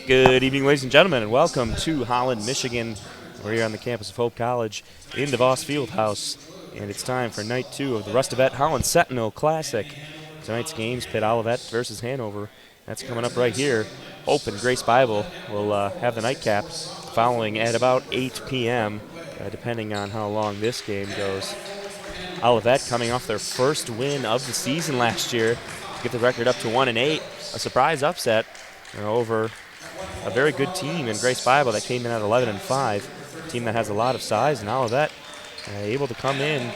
Good evening, ladies and gentlemen, and welcome to Holland, Michigan. We're here on the campus of Hope College in DeVos Fieldhouse, and it's time for night 2 of the Rustavet Holland Sentinel Classic. Tonight's games pit Olivet versus Hanover. That's coming up right here. Hope and Grace Bible will have the nightcap following at about 8 p.m., depending on how long this game goes. Olivet coming off their first win of the season last year to get the record up to 1-8. A surprise upset over a very good team in Grace Bible that came in at 11-5. A team that has a lot of size, and Olivet able to come in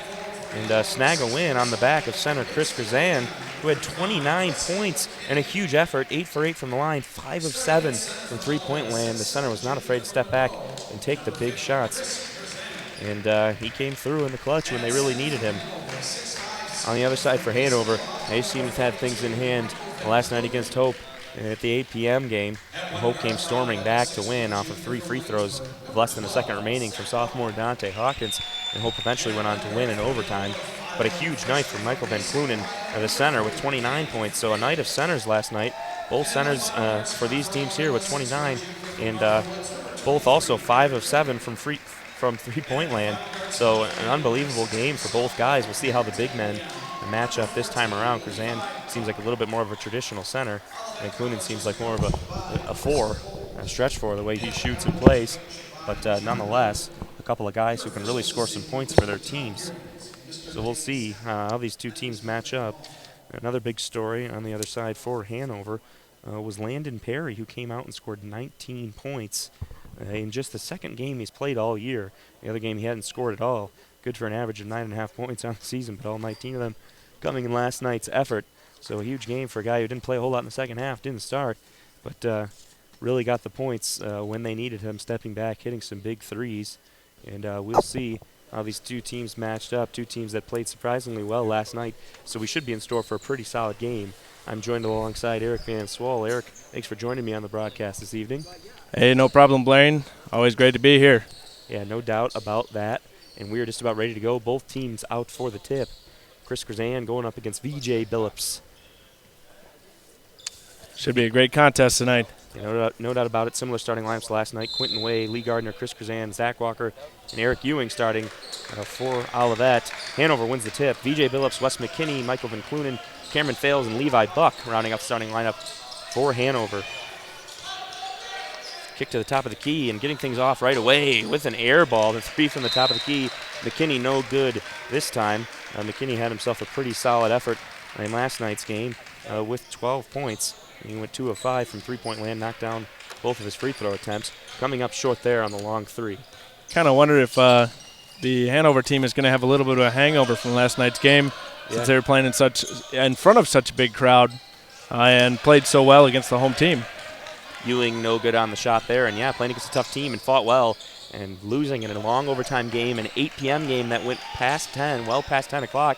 and snag a win on the back of center Chris Krzan, who had 29 points and a huge effort, 8 for 8 from the line, 5 of 7 from three-point land. The center was not afraid to step back and take the big shots. And he came through in the clutch when they really needed him. On the other side for Hanover, they seem to have things in hand last night against Hope. And at the 8 p.m. game, Hope came storming back to win off of 3 free throws with less than a second remaining from sophomore Dante Hawkins, and Hope eventually went on to win in overtime. But a huge night from Michael Van Clunen, the center, with 29 points. So a night of centers last night. Both centers for these teams here with 29, and both also 5 of 7 from three-point land. So an unbelievable game for both guys. We'll see how the big men match up this time around. Krzan seems like a little bit more of a traditional center, and Clunen seems like more of a 4, a stretch 4, the way he shoots and plays. But nonetheless, a couple of guys who can really score some points for their teams. So we'll see how these two teams match up. Another big story on the other side for Hanover was Landon Perry, who came out and scored 19 points in just the second game he's played all year. The other game he hadn't scored at all. Good for an average of 9.5 points on the season, but all 19 of them coming in last night's effort. So a huge game for a guy who didn't play a whole lot in the second half, didn't start, but really got the points when they needed him, stepping back, hitting some big threes. And we'll see how these two teams matched up, two teams that played surprisingly well last night. So we should be in store for a pretty solid game. I'm joined alongside Eric Van Swol. Eric, thanks for joining me on the broadcast this evening. Hey, no problem, Blaine. Always great to be here. Yeah, no doubt about that. And we are just about ready to go. Both teams out for the tip. Chris Krzan going up against VJ Billups. Should be a great contest tonight. Yeah, no doubt about it. Similar starting lineups last night. Quentin Way, Lee Gardner, Chris Krzan, Zach Walker, and Eric Ewing starting for Olivet. Hanover wins the tip. VJ Billups, Wes McKinney, Michael Van Clunen, Cameron Fales, and Levi Buck rounding up the starting lineup for Hanover. Kick to the top of the key and getting things off right away with an air ball. The 3 from the top of the key. McKinney no good this time. McKinney had himself a pretty solid effort in last night's game with 12 points. He went 2 of 5 from three-point land, knocked down both of his free throw attempts, coming up short there on the long 3. Kind of wonder if the Hanover team is going to have a little bit of a hangover from last night's game, since they were playing in front of such a big crowd and played so well against the home team. Ewing no good on the shot there, and playing against a tough team and fought well, and losing in a long overtime game, an 8 p.m. game that went past 10, well past 10 o'clock.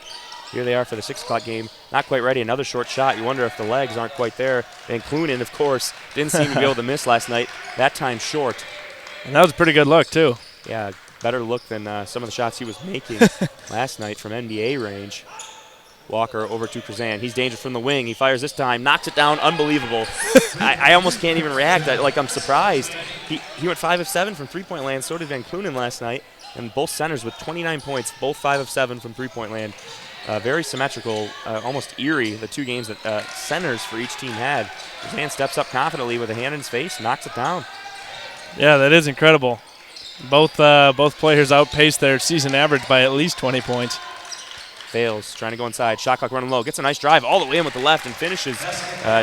Here they are for the 6 o'clock game. Not quite ready. Another short shot. You wonder if the legs aren't quite there. Van Clunen, of course, didn't seem to be able to miss last night. That time short. And that was a pretty good look, too. Yeah, better look than some of the shots he was making last night from NBA range. Walker over to Krzan. He's dangerous from the wing. He fires this time. Knocks it down. Unbelievable. I almost can't even react. I'm surprised. He went 5 of 7 from three-point land. So did Van Clunen last night. And both centers with 29 points. Both 5 of 7 from three-point land. Very symmetrical, almost eerie, the two games that centers for each team had. Krzan steps up confidently with a hand in his face, knocks it down. Yeah, that is incredible. Both players outpaced their season average by at least 20 points. Fales, trying to go inside. Shot clock running low. Gets a nice drive all the way in with the left and finishes.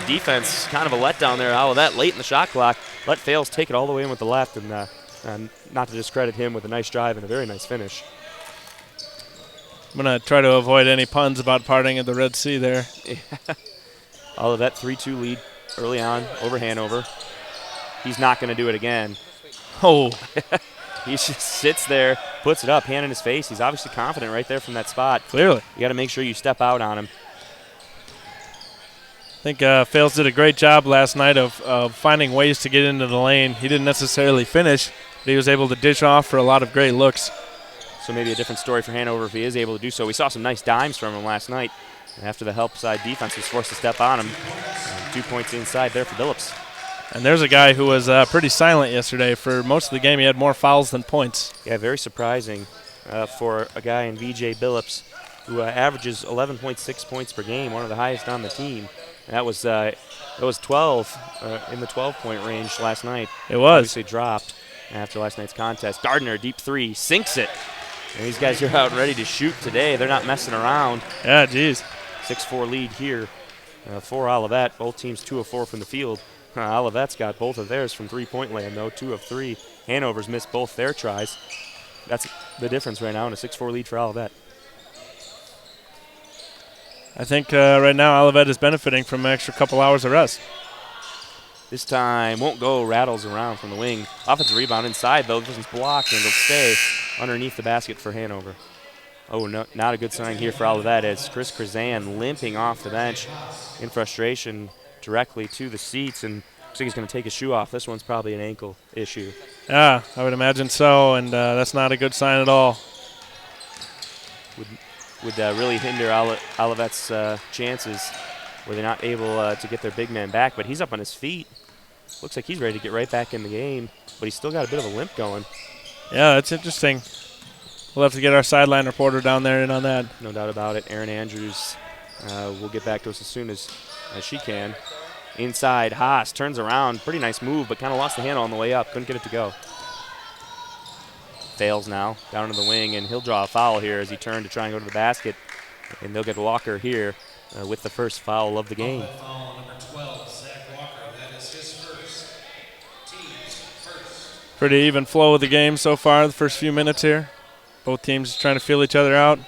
Defense, kind of a letdown there. Olivet late in the shot clock. Let Fales take it all the way in with the left, and not to discredit him with a nice drive and a very nice finish. I'm going to try to avoid any puns about parting of the Red Sea there. Olivet 3-2 lead early on over Hanover. He's not going to do it again. Oh. He just sits there, puts it up, hand in his face. He's obviously confident right there from that spot. Clearly. You got to make sure you step out on him. I think Fales did a great job last night of finding ways to get into the lane. He didn't necessarily finish, but he was able to dish off for a lot of great looks. So maybe a different story for Hanover if he is able to do so. We saw some nice dimes from him last night. After the help side defense was forced to step on him. 2 points inside there for Billups. And there's a guy who was pretty silent yesterday. For most of the game, he had more fouls than points. Yeah, very surprising for a guy in VJ Billups who averages 11.6 points per game, one of the highest on the team. And that was 12 in the 12-point range last night. It was. Obviously dropped after last night's contest. Gardner, deep three, sinks it. And these guys are out ready to shoot today. They're not messing around. Yeah, geez. 6-4 lead here for Olivet. Both teams 2 of 4 from the field. Olivet's got both of theirs from three-point land, though, 2 of 3. Hanover's missed both their tries. That's the difference right now in a 6-4 lead for Olivet. I think right now Olivet is benefiting from an extra couple hours of rest. This time won't go, rattles around from the wing. Offensive rebound inside, though. This one's blocked, and it'll stay underneath the basket for Hanover. Oh, no, not a good sign here for Olivet as Chris Krazan limping off the bench in frustration directly to the seats, and looks like he's going to take his shoe off. This one's probably an ankle issue. Yeah, I would imagine so, and that's not a good sign at all. Would really hinder Olivet's chances where they're not able to get their big man back, but he's up on his feet. Looks like he's ready to get right back in the game, but he's still got a bit of a limp going. Yeah, that's interesting. We'll have to get our sideline reporter down there in on that. No doubt about it. Erin Andrews will get back to us as soon as she can. Inside, Haas turns around. Pretty nice move, but kind of lost the handle on the way up. Couldn't get it to go. Fails now, down to the wing, and he'll draw a foul here as he turned to try and go to the basket. And they'll get Walker here with the first foul of the game. Foul number 12, Zach Walker. That is his first. Team's first. Pretty even flow of the game so far, the first few minutes here. Both teams trying to feel each other out.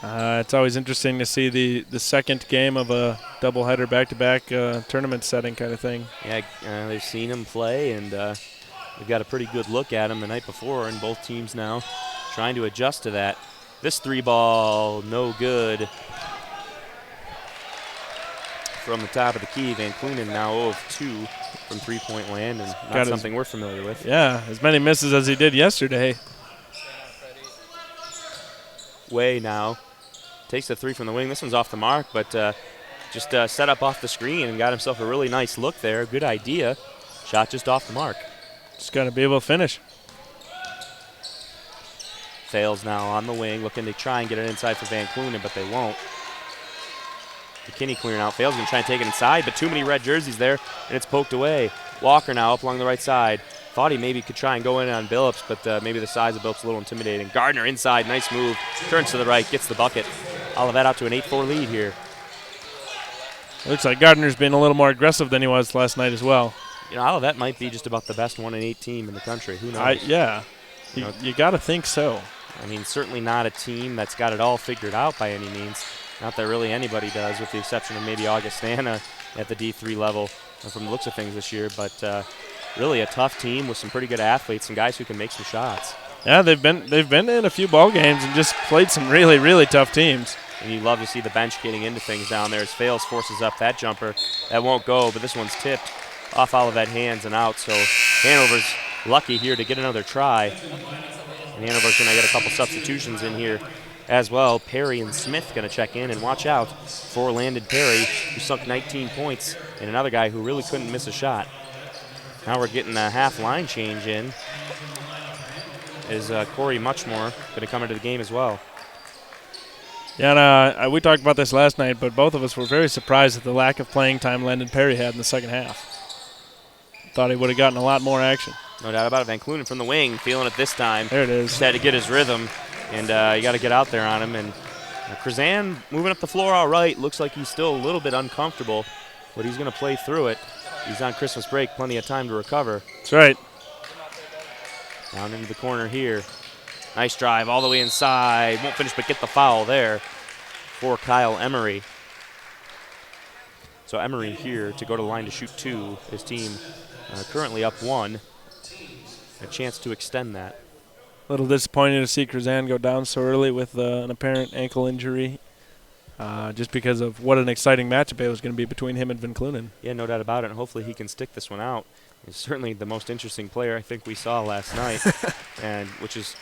It's always interesting to see the second game of a doubleheader back-to-back tournament setting kind of thing. Yeah, they've seen him play, and they've got a pretty good look at him the night before, and both teams now trying to adjust to that. This three ball, no good. From the top of the key, Van Clunen now 0 of 2 from three-point land, and not something we're familiar with. Yeah, as many misses as he did yesterday. Way now. Takes the three from the wing. This one's off the mark, but just set up off the screen and got himself a really nice look there. Good idea. Shot just off the mark. Just got to be able to finish. Fails now on the wing, looking to try and get it inside for Van Clunen, but they won't. McKinney clearing out. Fails, going to try and take it inside, but too many red jerseys there, and it's poked away. Walker now up along the right side. Thought he maybe could try and go in on Billups, but maybe the size of Billups a little intimidating. Gardner inside, nice move. Turns to the right, gets the bucket. Olivet out to an 8-4 lead here. Looks like Gardner's been a little more aggressive than he was last night as well. You know, Olivet might be just about the best 1-8 team in the country. Who knows? Yeah, you got to think so. I mean, certainly not a team that's got it all figured out by any means. Not that really anybody does, with the exception of maybe Augustana at the D3 level from the looks of things this year. But really a tough team with some pretty good athletes and guys who can make some shots. Yeah, they've been in a few ball games and just played some really, really tough teams. And you love to see the bench getting into things down there as Fales forces up that jumper. That won't go, but this one's tipped off Olivet hands and out. So Hanover's lucky here to get another try. And Hanover's going to get a couple substitutions in here as well. Perry and Smith going to check in, and watch out for Landon Perry, who sunk 19 points, and another guy who really couldn't miss a shot. Now we're getting a half line change in. Is Corey Muchmore going to come into the game as well? Yeah, and we talked about this last night, but both of us were very surprised at the lack of playing time Landon Perry had in the second half. Thought he would have gotten a lot more action. No doubt about it. Van Clunen from the wing, feeling it this time. There it is. Just had to get his rhythm, and you got to get out there on him. And Krazan moving up the floor all right. Looks like he's still a little bit uncomfortable, but he's going to play through it. He's on Christmas break, plenty of time to recover. That's right. Down into the corner here. Nice drive all the way inside. Won't finish, but get the foul there for Kyle Emery. So Emery here to go to the line to shoot 2. His team currently up 1. A chance to extend that. A little disappointing to see Krazan go down so early with an apparent ankle injury, just because of what an exciting matchup it was going to be between him and Van Clunen. Yeah, no doubt about it, and hopefully he can stick this one out. He's certainly the most interesting player I think we saw last night, and which is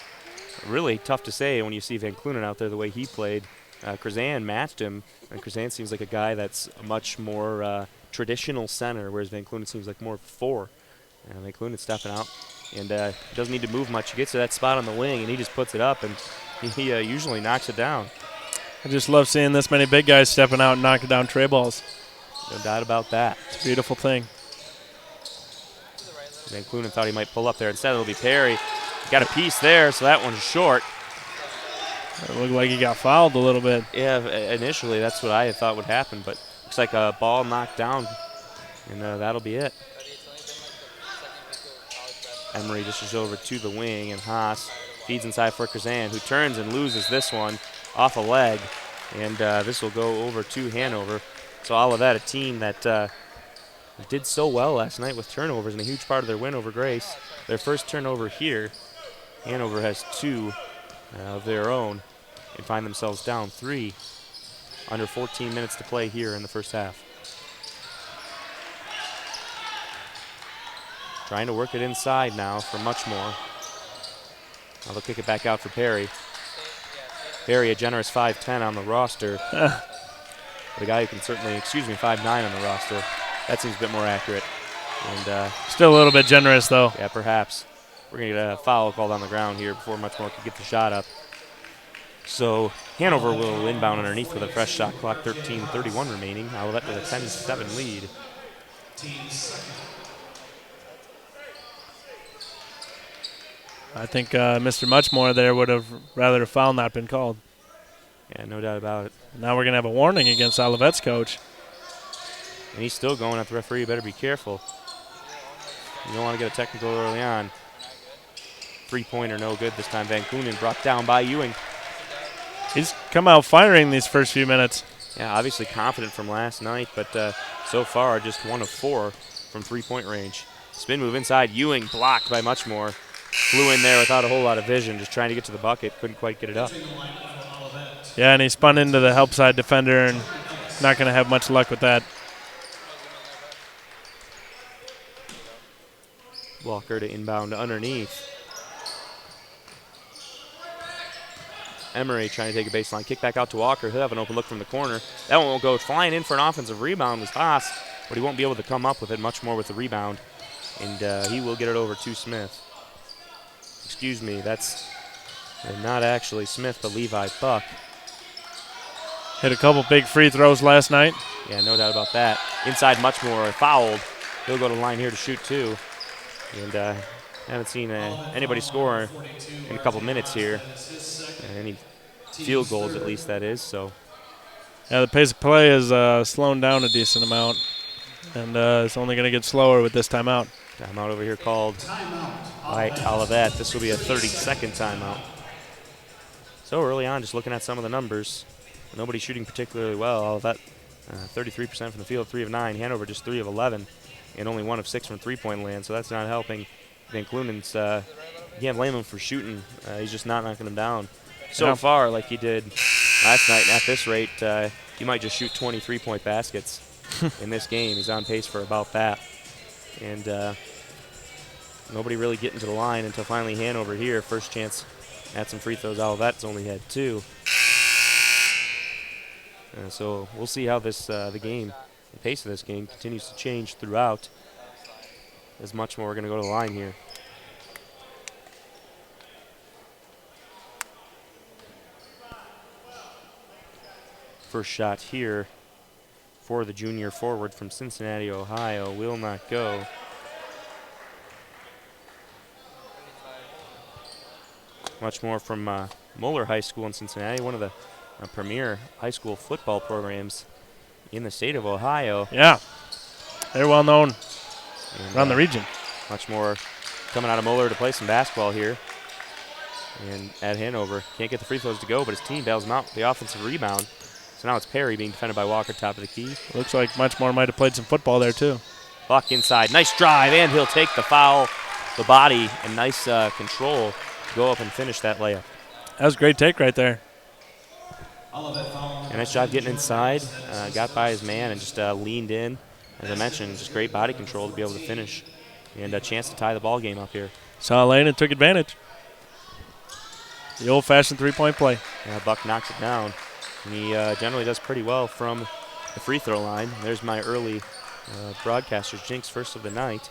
really tough to say when you see Van Clunen out there the way he played. Krazan matched him, and Krazan seems like a guy that's much more traditional center, whereas Van Clunen seems like more of a 4. Van Clunen stepping out and doesn't need to move much. He gets to that spot on the wing, and he just puts it up, and he usually knocks it down. I just love seeing this many big guys stepping out and knocking down tray balls. No doubt about that. It's a beautiful thing. Van Clunen thought he might pull up there. Instead, it'll be Perry. Got a piece there, so that one's short. It looked like he got fouled a little bit. Yeah, initially that's what I had thought would happen, but looks like a ball knocked down, and that'll be it. Emery dishes over to the wing, and Haas feeds inside for Kazan, who turns and loses this one off a leg, and this will go over to Hanover. So Olivet, a team that did so well last night with turnovers, and a huge part of their win over Grace. Their first turnover here. Hanover has 2 of their own and find themselves down 3 under 14 minutes to play here in the first half. Trying to work it inside now for much more. Now they'll kick it back out for Perry. Perry, a generous 5'10" on the roster. The guy who can certainly, 5'9" on the roster. That seems a bit more accurate. And still a little bit generous, though. Yeah, perhaps. We're going to get a foul called on the ground here before much more could get the shot up. So Hanover will inbound underneath with a fresh shot clock, 13:31 remaining. Olivet with a 10-7 lead. I think Mr. Muchmore there would have rather a foul not been called. Yeah, no doubt about it. Now we're going to have a warning against Olivet's coach. And he's still going at the referee. You better be careful. You don't want to get a technical early on. 3-pointer no good this time. Van Clunen brought down by Ewing. He's come out firing these first few minutes. Yeah, obviously confident from last night, but so far just 1 of 4 from 3-point range. Spin move inside. Ewing blocked by Muchmore. Flew in there without a whole lot of vision, just trying to get to the bucket. Couldn't quite get it up. Yeah, and he spun into the help side defender and not going to have much luck with that. Walker to inbound underneath. Emery trying to take a baseline kick back out to Walker. He'll have an open look from the corner. That one will go flying in for an offensive rebound with Haas, but he won't be able to come up with it much more with the rebound. And he will get it over to Smith. Excuse me, that's not actually Smith, but Levi Buck. Hit a couple big free throws last night. Yeah, no doubt about that. Inside Muchmore, fouled. He'll go to the line here to shoot 2. And haven't seen anybody score in a couple minutes here. Any field goals, at least, that is. So. Yeah, the pace of play is slowing down a decent amount. And it's only going to get slower with this timeout. Timeout over here called by Olivet. This will be a 30-second timeout. So early on, just looking at some of the numbers. Nobody shooting particularly well. Olivet, 33% from the field, 3 of 9. Hanover just 3 of 11, and only 1 of 6 from three-point land. So that's not helping. Van Clunen's, you can't blame him for shooting. He's just not knocking them down. So far, like he did last night, and at this rate, he might just shoot 20 3-point baskets in this game. He's on pace for about that. And nobody really getting to the line until finally Hanover here. First chance at some free throws. Olivet's only had 2. So we'll see how this the pace of this game continues to change throughout. As much more we're going to go to the line here. First shot here for the junior forward from Cincinnati, Ohio, will not go. Much more from Moeller High School in Cincinnati, one of the premier high school football programs in the state of Ohio. Yeah, they're well known around the region. Much more coming out of Moeller to play some basketball here. And at Hanover, can't get the free throws to go, but his team bails him out with the offensive rebound. So now it's Perry being defended by Walker, top of the key. Looks like Muchmore might have played some football there too. Buck inside, nice drive, and he'll take the foul, the body, and nice control to go up and finish that layup. That was a great take right there. And nice job getting inside, got by his man and just leaned in. As I mentioned, just great body control to be able to finish. And a chance to tie the ball game up here. Saw a lane and took advantage. The old-fashioned three-point play. Yeah, Buck knocks it down. And he generally does pretty well from the free throw line. There's my early broadcaster's jinx first of the night.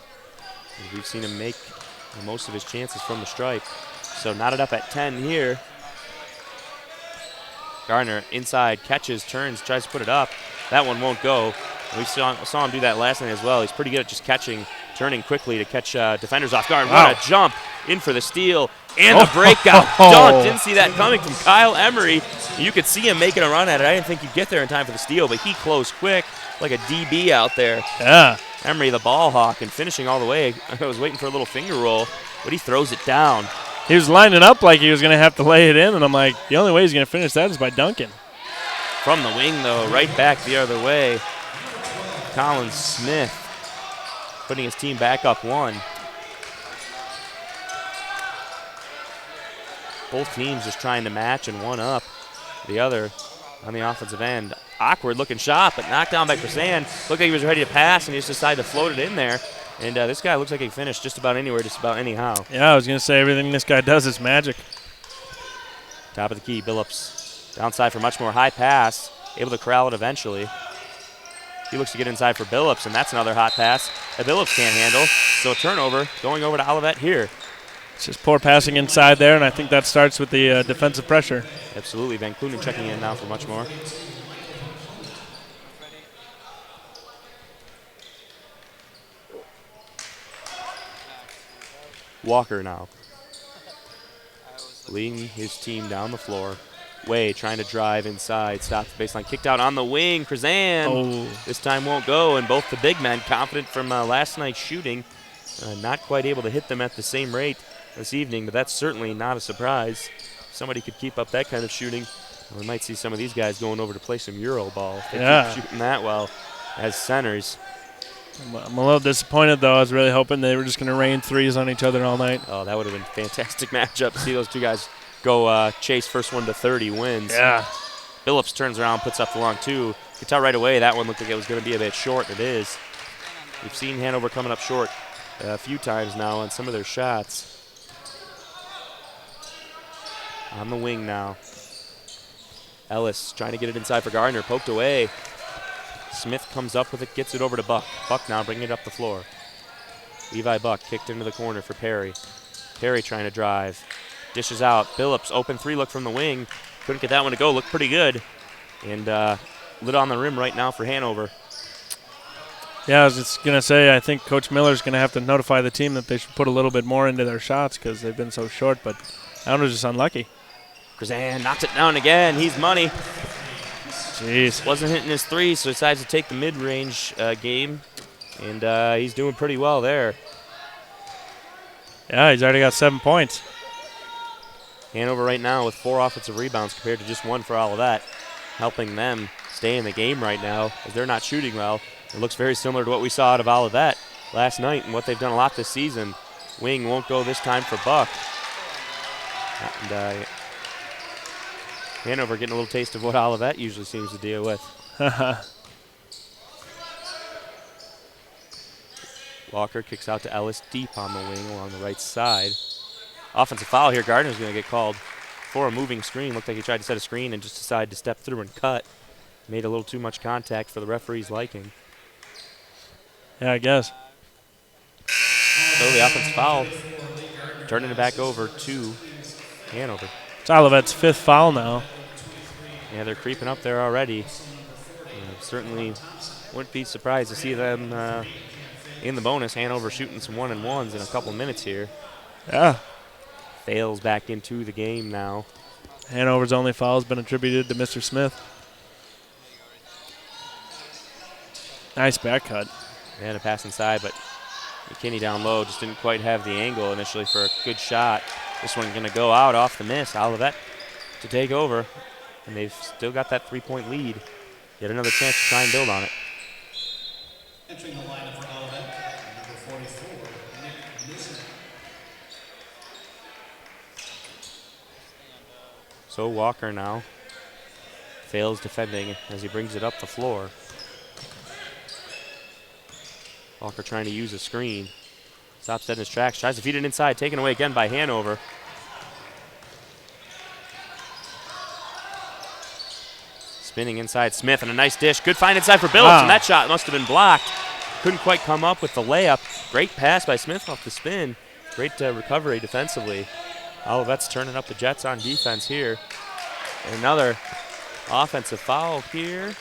We've seen him make most of his chances from the stripe. So knotted up at 10 here. Gardner inside, catches, turns, tries to put it up. That one won't go. We saw him do that last night as well. He's pretty good at just catching, turning quickly to catch defenders off guard. Wow. What a jump in for the steal and the breakout dunk. Didn't see that coming from Kyle Emery. You could see him making a run at it. I didn't think he'd get there in time for the steal, but he closed quick like a DB out there. Yeah. Emery, the ball hawk, and finishing all the way. I was waiting for a little finger roll, but he throws it down. He was lining up like he was going to have to lay it in, and I'm like, the only way he's going to finish that is by dunking. From the wing, though, right back the other way. Colin Smith putting his team back up 1. Both teams just trying to match and one up the other on the offensive end. Awkward looking shot, but knocked down by Krasan. Looked like he was ready to pass, and he just decided to float it in there. And this guy looks like he can finish just about anywhere, just about anyhow. Yeah, I was going to say everything this guy does is magic. Top of the key, Billups downside for much more high pass. Able to corral it eventually. He looks to get inside for Billups, and that's another hot pass that Billups can't handle. So a turnover going over to Olivet here. It's just poor passing inside there, and I think that starts with the defensive pressure. Absolutely. Van Clunen checking in now for much more. Walker now leading his team down the floor. Way trying to drive inside, stop the baseline, kicked out on the wing. Krasan this time won't go, and both the big men confident from last night's shooting. Not quite able to hit them at the same rate this evening, but that's certainly not a surprise. If somebody could keep up that kind of shooting, we might see some of these guys going over to play some Euro ball if they keep shooting that well as centers. I'm a little disappointed, though. I was really hoping they were just going to rain threes on each other all night. Oh, that would have been a fantastic matchup. See those two guys go chase first one to 30 wins. Yeah. Billups turns around, puts up the long 2. You could tell right away that one looked like it was going to be a bit short. It is. We've seen Hanover coming up short a few times now on some of their shots. On the wing now. Ellis trying to get it inside for Gardner, poked away. Smith comes up with it, gets it over to Buck. Buck now bringing it up the floor. Levi Buck kicked into the corner for Perry. Perry trying to drive. Dishes out. Billups, open 3 look from the wing. Couldn't get that one to go. Looked pretty good. And lit on the rim right now for Hanover. Yeah, I was just going to say, I think Coach Miller's going to have to notify the team that they should put a little bit more into their shots because they've been so short, but Hanover's just unlucky. Krasan knocks it down again. He's money. Jeez. Wasn't hitting his 3, so decides to take the mid-range game. And he's doing pretty well there. Yeah, he's already got 7 points. Hanover right now with 4 offensive rebounds compared to just 1 for Olivet, helping them stay in the game right now as they're not shooting well. It looks very similar to what we saw out of Olivet last night and what they've done a lot this season. Wing won't go this time for Buck. And Hanover getting a little taste of what Olivet usually seems to deal with. Walker kicks out to Ellis deep on the wing along the right side. Offensive foul here. Gardner's going to get called for a moving screen. Looked like he tried to set a screen and just decided to step through and cut. Made a little too much contact for the referee's liking. Yeah, I guess. So the offensive foul, turning it back over to Hanover. It's Olivet's 5th foul now. Yeah, they're creeping up there already. Certainly wouldn't be surprised to see them in the bonus. Hanover shooting some 1-and-1s in a couple minutes here. Yeah. Fails back into the game now. Hanover's only foul has been attributed to Mr. Smith. Nice back cut. And a pass inside, but McKinney down low just didn't quite have the angle initially for a good shot. This one's going to go out off the miss. Olivet to take over, and they've still got that 3-point lead. Yet another chance to try and build on it. Entering the lineup for Olivet, number 44, Nick Nisner. So Walker now fails defending as he brings it up the floor. Walker trying to use a screen. Stops dead in his tracks, tries to feed it inside, taken away again by Hanover. Spinning inside Smith and a nice dish. Good find inside for Billups, and that shot must have been blocked. couldn't quite come up with the layup. Great pass by Smith off the spin. Great recovery defensively. Olivet's turning up the Jets on defense here. And another offensive foul here.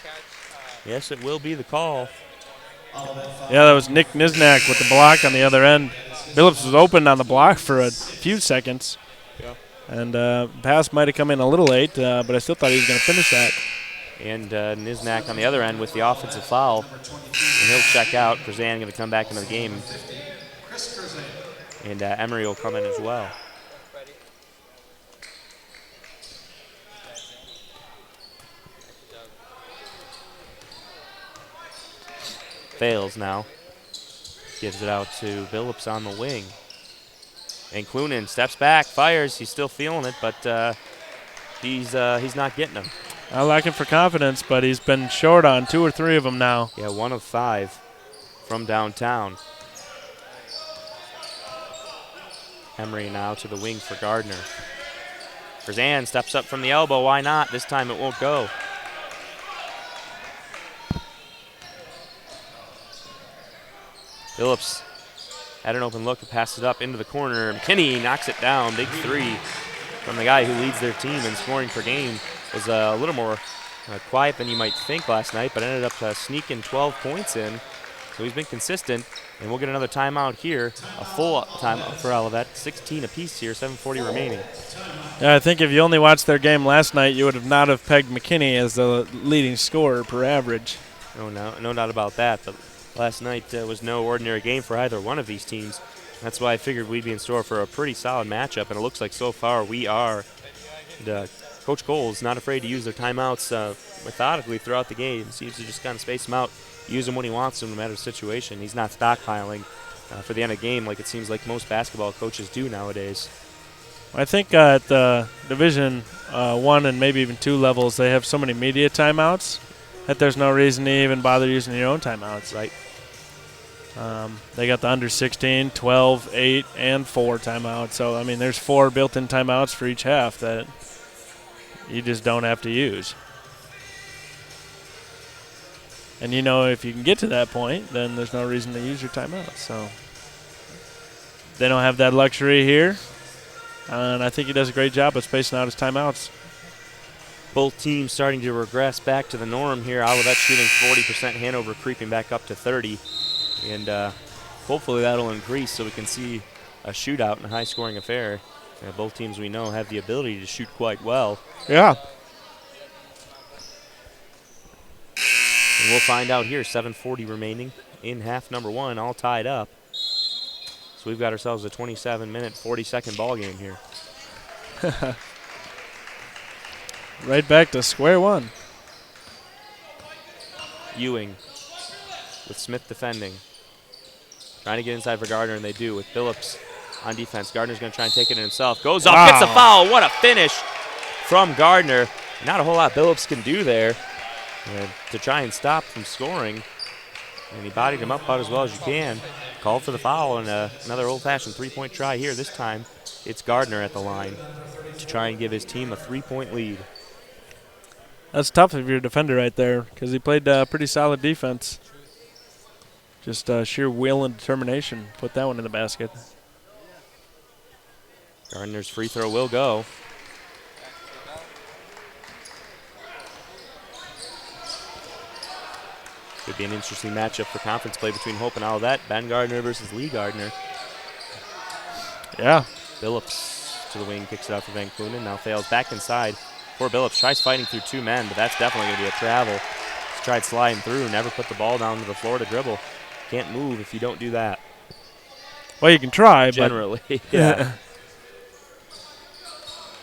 Yes, it will be the call. Yeah, that was Nick Niznak with the block on the other end. Phillips was open on the block for a few seconds. Yeah. And pass might have come in a little late, but I still thought he was going to finish that. And Niznak on the other end with the offensive foul. And he'll check out. Krzan going to come back into the game. And Emery will come in as well. Fails now. Gives it out to Phillips on the wing. And Clunan steps back, fires. He's still feeling it, but he's not getting them. I like him for confidence, but he's been short on 2 or 3 of them now. Yeah, 1 of 5 from downtown. Emery now to the wing for Gardner. Krzan steps up from the elbow. Why not? This time it won't go. Phillips had an open look and passed it up into the corner. McKinney knocks it down. Big 3 from the guy who leads their team in scoring per game. Was a little more quiet than you might think last night, but ended up sneaking 12 points in. So he's been consistent, and we'll get another timeout here. A full timeout for Olivet. 16 apiece here, 7:40 remaining. Yeah, I think if you only watched their game last night, you would have not have pegged McKinney as the leading scorer per average. No doubt about that. But last night was no ordinary game for either one of these teams. That's why I figured we'd be in store for a pretty solid matchup, and it looks like so far we are. And, Coach Cole's not afraid to use their timeouts methodically throughout the game. Seems to just kind of space them out, use them when he wants them no matter the situation. He's not stockpiling for the end of the game like it seems like most basketball coaches do nowadays. I think at the Division 1 and maybe even 2 levels, they have so many media timeouts that there's no reason to even bother using your own timeouts. Right. They got the under 16, 12, 8, and 4 timeouts. So, I mean, there's 4 built-in timeouts for each half that you just don't have to use. And, you know, if you can get to that point, then there's no reason to use your timeouts. So they don't have that luxury here. And I think he does a great job of spacing out his timeouts. Both teams starting to regress back to the norm here. Olivet shooting 40%, Hanover creeping back up to 30. And hopefully that'll increase so we can see a shootout and a high-scoring affair. Both teams we know have the ability to shoot quite well. Yeah. And we'll find out here, 7:40 remaining in half number 1, all tied up. So we've got ourselves a 27-minute, 40-second ball game here. Right back to square one. Ewing with Smith defending. Trying to get inside for Gardner, and they do with Phillips on defense. Gardner's going to try and take it in himself. Goes up, gets a foul. What a finish from Gardner. Not a whole lot Phillips can do there to try and stop from scoring. And he bodied him up about as well as you can. Called for the foul, and another old-fashioned three-point try here. This time it's Gardner at the line to try and give his team a 3-point lead. That's tough if you're a defender right there because he played pretty solid defense. Just sheer will and determination. Put that one in the basket. Gardner's free throw will go. Could be an interesting matchup for conference play between Hope and Olivet. Ben Gardner versus Lee Gardner. Yeah. Phillips to the wing, kicks it out for Van Clunen. Now fails back inside for Phillips. Tries fighting through 2 men, but that's definitely going to be a travel. He's tried sliding through, never put the ball down to the floor to dribble. Can't move if you don't do that. Well, you can try, generally. But yeah.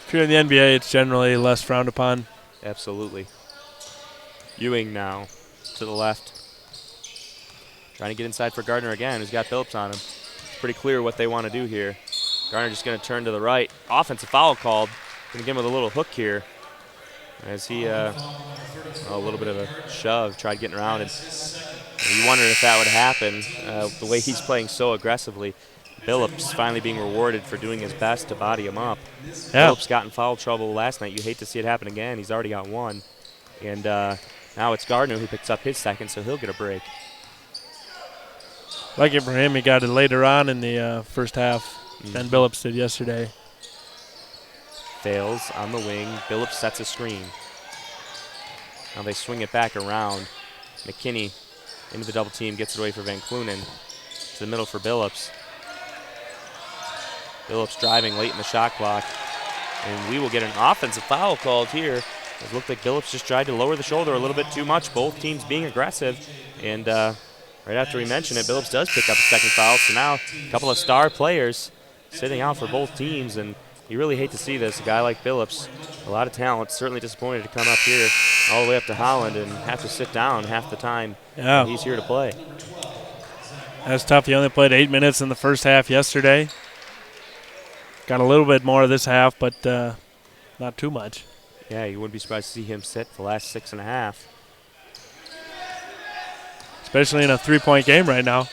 If you're in the NBA, it's generally less frowned upon. Absolutely. Ewing now to the left. Trying to get inside for Gardner again, who's got Phillips on him. It's pretty clear what they want to do here. Gardner just going to turn to the right. Offensive foul called. Going to give him a little hook here. As he, a little bit of a shove, tried getting around. And you wondered if that would happen, the way he's playing so aggressively. Phillips finally being rewarded for doing his best to body him up. Yeah. Phillips got in foul trouble last night. You hate to see it happen again. He's already got 1. And now it's Gardner who picks up his second, so he'll get a break. Lucky for him, he got it later on in the first half than Billups did yesterday. Fails on the wing. Billups sets a screen. Now they swing it back around. McKinney into the double team, gets it away for Van Clunen. To the middle for Billups. Billups driving late in the shot clock. And we will get an offensive foul called here. It looked like Billups just tried to lower the shoulder a little bit too much, both teams being aggressive. And right after we mention it, Billups does pick up a second foul. So now a couple of star players sitting out for both teams. And you really hate to see this. A guy like Billups, a lot of talent, certainly disappointed to come up here all the way up to Holland and have to sit down half the time he's here to play. That's tough. He only played 8 minutes in the first half yesterday. Got a little bit more this half, but not too much. Yeah, you wouldn't be surprised to see him sit the last 6.5. Especially in a three-point game right now.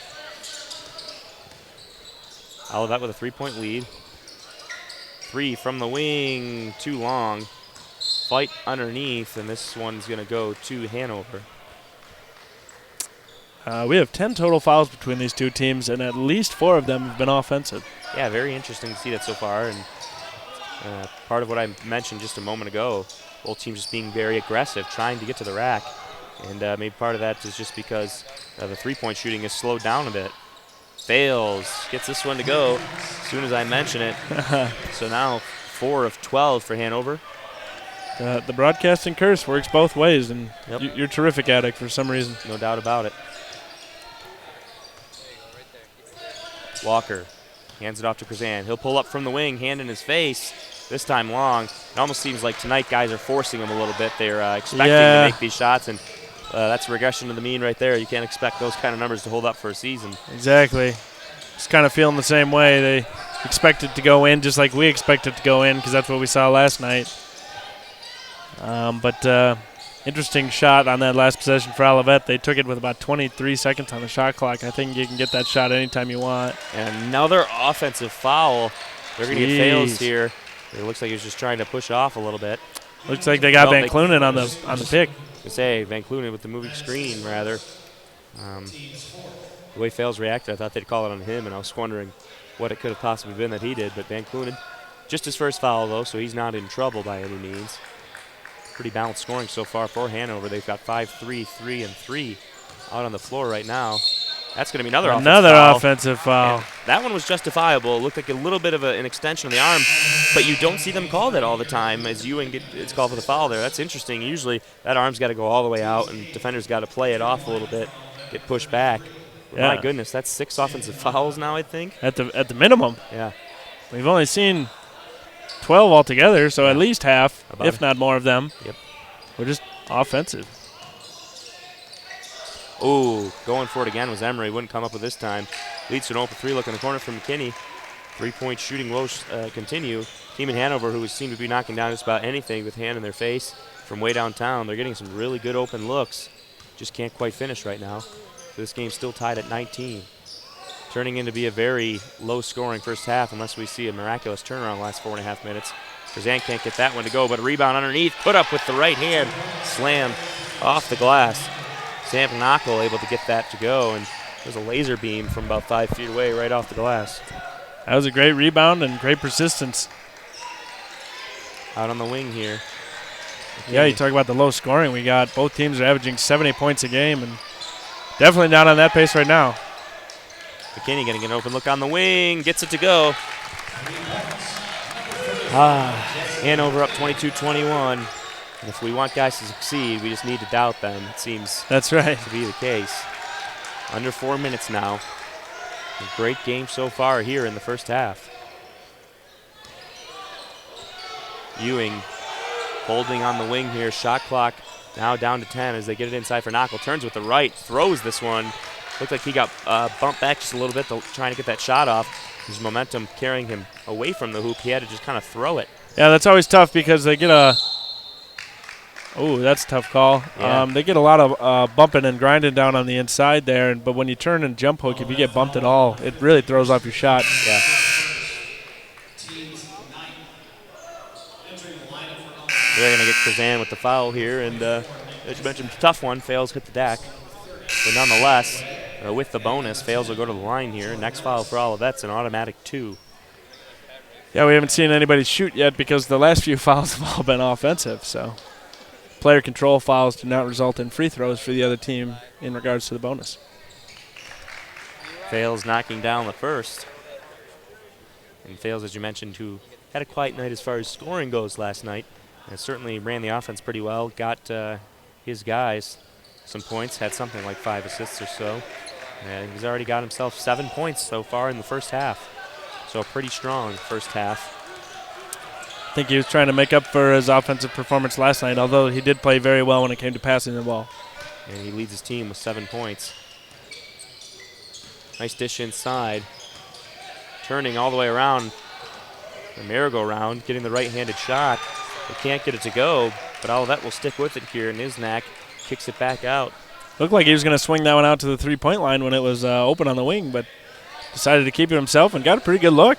Olivet with a 3-point lead. 3 from the wing, too long. Fight underneath, and this one's going to go to Hanover. We have 10 total fouls between these two teams, and at least 4 of them have been offensive. Yeah, very interesting to see that so far. And part of what I mentioned just a moment ago, both teams just being very aggressive, trying to get to the rack. And maybe part of that is just because the three-point shooting is slowed down a bit. Fails, gets this one to go as soon as I mention it. So now 4 of 12 for Hanover. The broadcasting curse works both ways, and Yep. you're terrific at it for some reason. No doubt about it. Walker hands it off to Krazan. He'll pull up from the wing, hand in his face, this time long. It almost seems like tonight guys are forcing him a little bit. They're expecting to make these shots, and that's a regression to the mean right there. You can't expect those kind of numbers to hold up for a season. Exactly. Just kind of feeling the same way. They expect it to go in just like we expect it to go in because that's what we saw last night. But interesting shot on that last possession for Olivet. They took it with about 23 seconds on the shot clock. I think you can get that shot anytime you want. And another offensive foul. They're going to get fails here. It looks like he was just trying to push off a little bit. Looks like they got Van Clunen on the pick. To say Van Clunen with the moving screen, rather. The way Fails reacted, I thought they'd call it on him, and I was wondering what it could have possibly been that he did. But Van Clunen, just his first foul, though, so he's not in trouble by any means. Pretty balanced scoring so far for Hanover. They've got 5-3, 3, and 3 out on the floor right now. That's going to be another offensive foul. And that one was justifiable. It looked like a little bit of an extension of the arm, but you don't see them call that all the time as Ewing it's called for the foul there. That's interesting. Usually that arm's got to go all the way out, and defenders got to play it off a little bit, get pushed back. Yeah. My goodness, that's 6 offensive fouls now, I think. At the minimum. Yeah. We've only seen 12 altogether, so at least half, if not more of them. Yep. We're just offensive. Ooh, going for it again was Emery. Wouldn't come up with this time. Leads to an open 3 look in the corner from McKinney. 3-point shooting woes continue. Team in Hanover, who seem to be knocking down just about anything with hand in their face from way downtown, they're getting some really good open looks. Just can't quite finish right now. So this game's still tied at 19. Turning into be a very low-scoring first half unless we see a miraculous turnaround the last 4.5 minutes. Krazan can't get that one to go, but a rebound underneath. Put up with the right hand. Slam off the glass. Sam Knockel able to get that to go, and there's a laser beam from about 5 feet away right off the glass. That was a great rebound and great persistence. Out on the wing here. Yeah, you talk about the low scoring we got. Both teams are averaging 70 points a game, and definitely not on that pace right now. McKinney getting an open look on the wing, gets it to go. Hanover up 22-21. And if we want guys to succeed, we just need to doubt them. It seems that's right to be the case. Under 4 minutes now. A great game so far here in the first half. Ewing holding on the wing here. Shot clock now down to 10 as they get it inside for Knockel. Turns with the right, throws this one. Looked like he got bumped back just a little bit trying to get that shot off. His momentum carrying him away from the hoop. He had to just kind of throw it. Yeah, that's always tough because they get a oh, that's a tough call. Yeah. They get a lot of bumping and grinding down on the inside there, but when you turn and jump hook, if you get bumped at all, it really throws off your shot. Yeah. They're going to get Krazan with the foul here, and as you mentioned, tough one. Fails hit the deck. But nonetheless, with the bonus. Fails will go to the line here. Next foul for Olivet's an automatic 2. Yeah, we haven't seen anybody shoot yet because the last few fouls have all been offensive. So player control fouls do not result in free throws for the other team in regards to the bonus. Fails knocking down the first. And Fails, as you mentioned, who had a quiet night as far as scoring goes last night. And certainly ran the offense pretty well. Got his guys some points. Had something like 5 assists or so. And he's already got himself 7 points so far in the first half. So a pretty strong first half. I think he was trying to make up for his offensive performance last night, although he did play very well when it came to passing the ball. And he leads his team with 7 points. Nice dish inside. Turning all the way around. The merry-go-round, getting the right-handed shot. They can't get it to go, but Olivet will stick with it here. Niznak kicks it back out. Looked like he was going to swing that one out to the three-point line when it was open on the wing, but decided to keep it himself and got a pretty good look.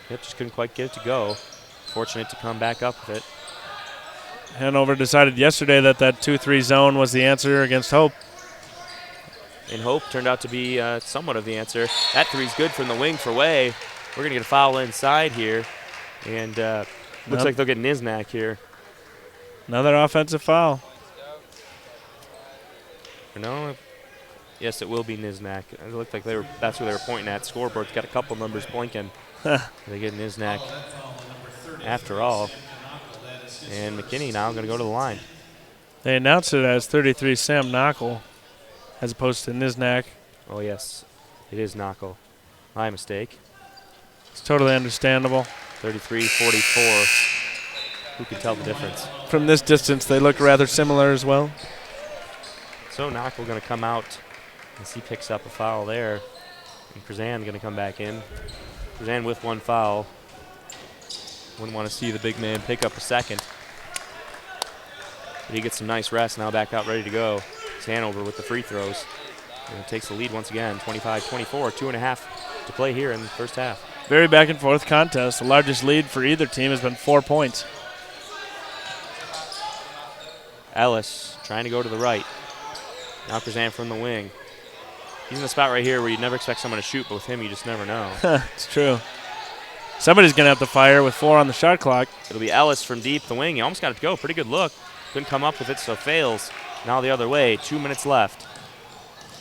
Yep, just couldn't quite get it to go. Fortunate to come back up with it. Hanover decided yesterday that 2-3 zone was the answer against Hope. And Hope turned out to be somewhat of the answer. That three's good from the wing for Way. We're going to get a foul inside here. And looks like they'll get Niznak here. Another offensive foul. No, yes, it will be Niznak. It looked like that's where they were pointing at. Scoreboard's got a couple numbers blinking. They get Niznak after all. And McKinney now going to go to the line. They announced it as 33 Sam Knockel as opposed to Niznak. Oh, yes, it is Knockel. My mistake. It's totally understandable. 33-44. Who can tell the difference? From this distance, they look rather similar as well. So Knockel going to come out as he picks up a foul there. And Krzan going to come back in. Krzan with 1 foul. Wouldn't want to see the big man pick up a second. But he gets some nice rest, now back out ready to go. It's Hanover with the free throws. And it takes the lead once again, 25-24, 2.5 to play here in the first half. Very back and forth contest. The largest lead for either team has been 4 points. Ellis trying to go to the right. Now Krzan from the wing. He's in the spot right here where you'd never expect someone to shoot, but with him you just never know. It's true. Somebody's going to have to fire with 4 on the shot clock. It'll be Ellis from deep the wing. He almost got it to go. Pretty good look. Couldn't come up with it, so fails. Now the other way. 2 minutes left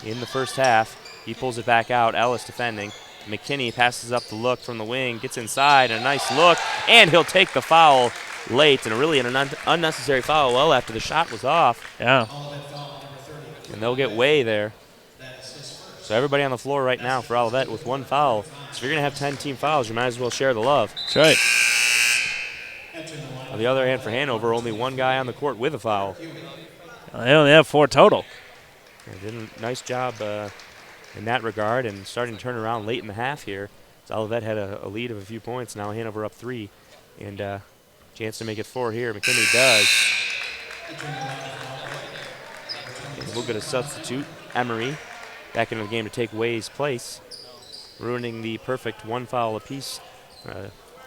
in the first half. He pulls it back out. Ellis defending. McKinney passes up the look from the wing. Gets inside. A nice look. And he'll take the foul late. And really an unnecessary foul well after the shot was off. Yeah. And they'll get Way there. So everybody on the floor right now for Olivet with 1 foul. So if you're going to have 10 team fouls, you might as well share the love. That's right. On the other hand, for Hanover, only 1 guy on the court with a foul. They only have 4 total. They did a nice job in that regard and starting to turn around late in the half here. So Olivet had a lead of a few points. Now Hanover up 3. And chance to make it 4 here. McKinney does. And we'll get a substitute, Emery, back into the game to take Way's place, ruining the perfect 1 foul apiece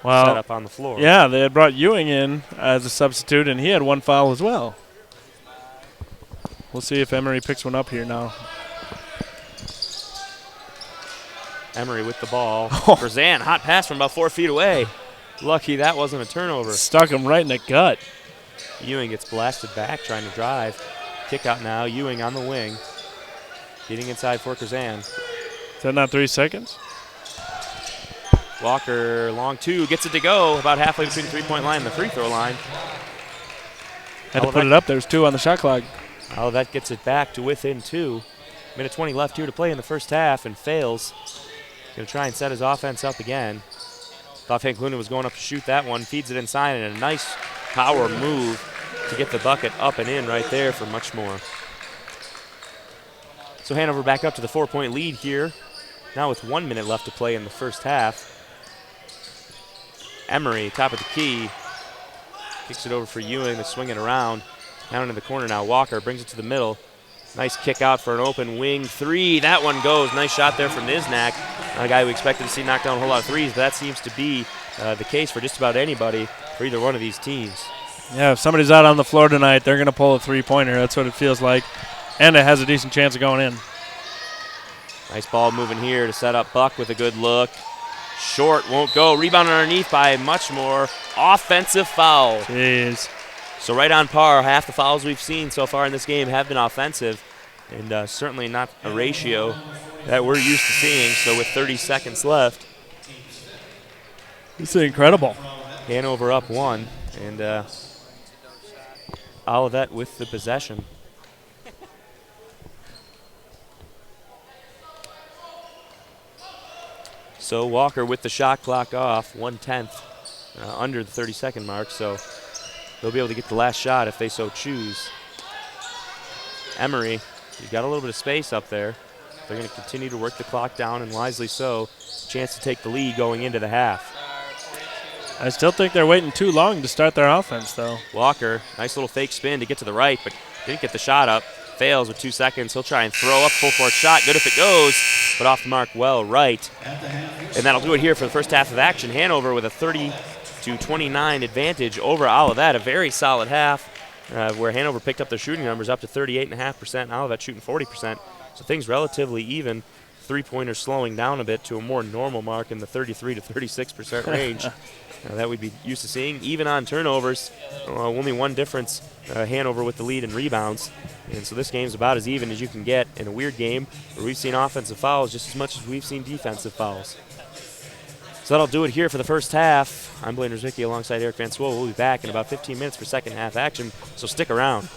setup on the floor. Yeah, they had brought Ewing in as a substitute, and he had 1 foul as well. We'll see if Emery picks one up here now. Emery with the ball. Krzan, hot pass from about 4 feet away. Lucky that wasn't a turnover. Stuck him right in the gut. Ewing gets blasted back trying to drive. Kick out now. Ewing on the wing. Getting inside for Krzan. Is that not 3 seconds? Walker, long 2, gets it to go about halfway between the 3-point line and the free throw line. Had to put it up. There's 2 on the shot clock. Olivet gets it back to within 2. Minute 20 left here to play in the first half and fails. Going to try and set his offense up again. Thought Van Clunen was going up to shoot that one. Feeds it inside and a nice power move to get the bucket up and in right there for much more. So Hanover back up to the 4-point lead here. Now with 1 minute left to play in the first half. Emery, top of the key. Kicks it over for Ewing to swing it around. Down in the corner now. Walker brings it to the middle. Nice kick out for an open wing 3. That one goes. Nice shot there from Niznak. Not a guy we expected to see knock down a whole lot of threes, but that seems to be the case for just about anybody for either one of these teams. Yeah, if somebody's out on the floor tonight, they're going to pull a 3-pointer. That's what it feels like. And it has a decent chance of going in. Nice ball moving here to set up Buck with a good look. Short, won't go. Rebound underneath by much more. Offensive foul. Jeez. So right on par. Half the fouls we've seen so far in this game have been offensive, and certainly not a ratio that we're used to seeing. So with 30 seconds left, This is incredible. Hanover up 1, and Olivet with the possession. So Walker with the shot clock off, 1/10 under the 30-second mark, so they'll be able to get the last shot if they so choose. Emery, he's got a little bit of space up there. They're going to continue to work the clock down, and wisely so. Chance to take the lead going into the half. I still think they're waiting too long to start their offense, though. Walker, nice little fake spin to get to the right, but didn't get the shot up. Fails with 2 seconds. He'll try and throw up full court shot. Good if it goes, but off the mark well right. And that'll do it here for the first half of action. Hanover with a 30-29 advantage over Olivet. A very solid half where Hanover picked up their shooting numbers up to 38.5%, and Olivet shooting 40%. So things relatively even. Three-pointers slowing down a bit to a more normal mark in the 33 to 36% range that we'd be used to seeing. Even on turnovers, only one difference, Hanover with the lead in rebounds. And so this game's about as even as you can get in a weird game where we've seen offensive fouls just as much as we've seen defensive fouls. So that'll do it here for the first half. I'm Blaine Rzicki alongside Eric Van Swol. We'll be back in about 15 minutes for second half action, so stick around.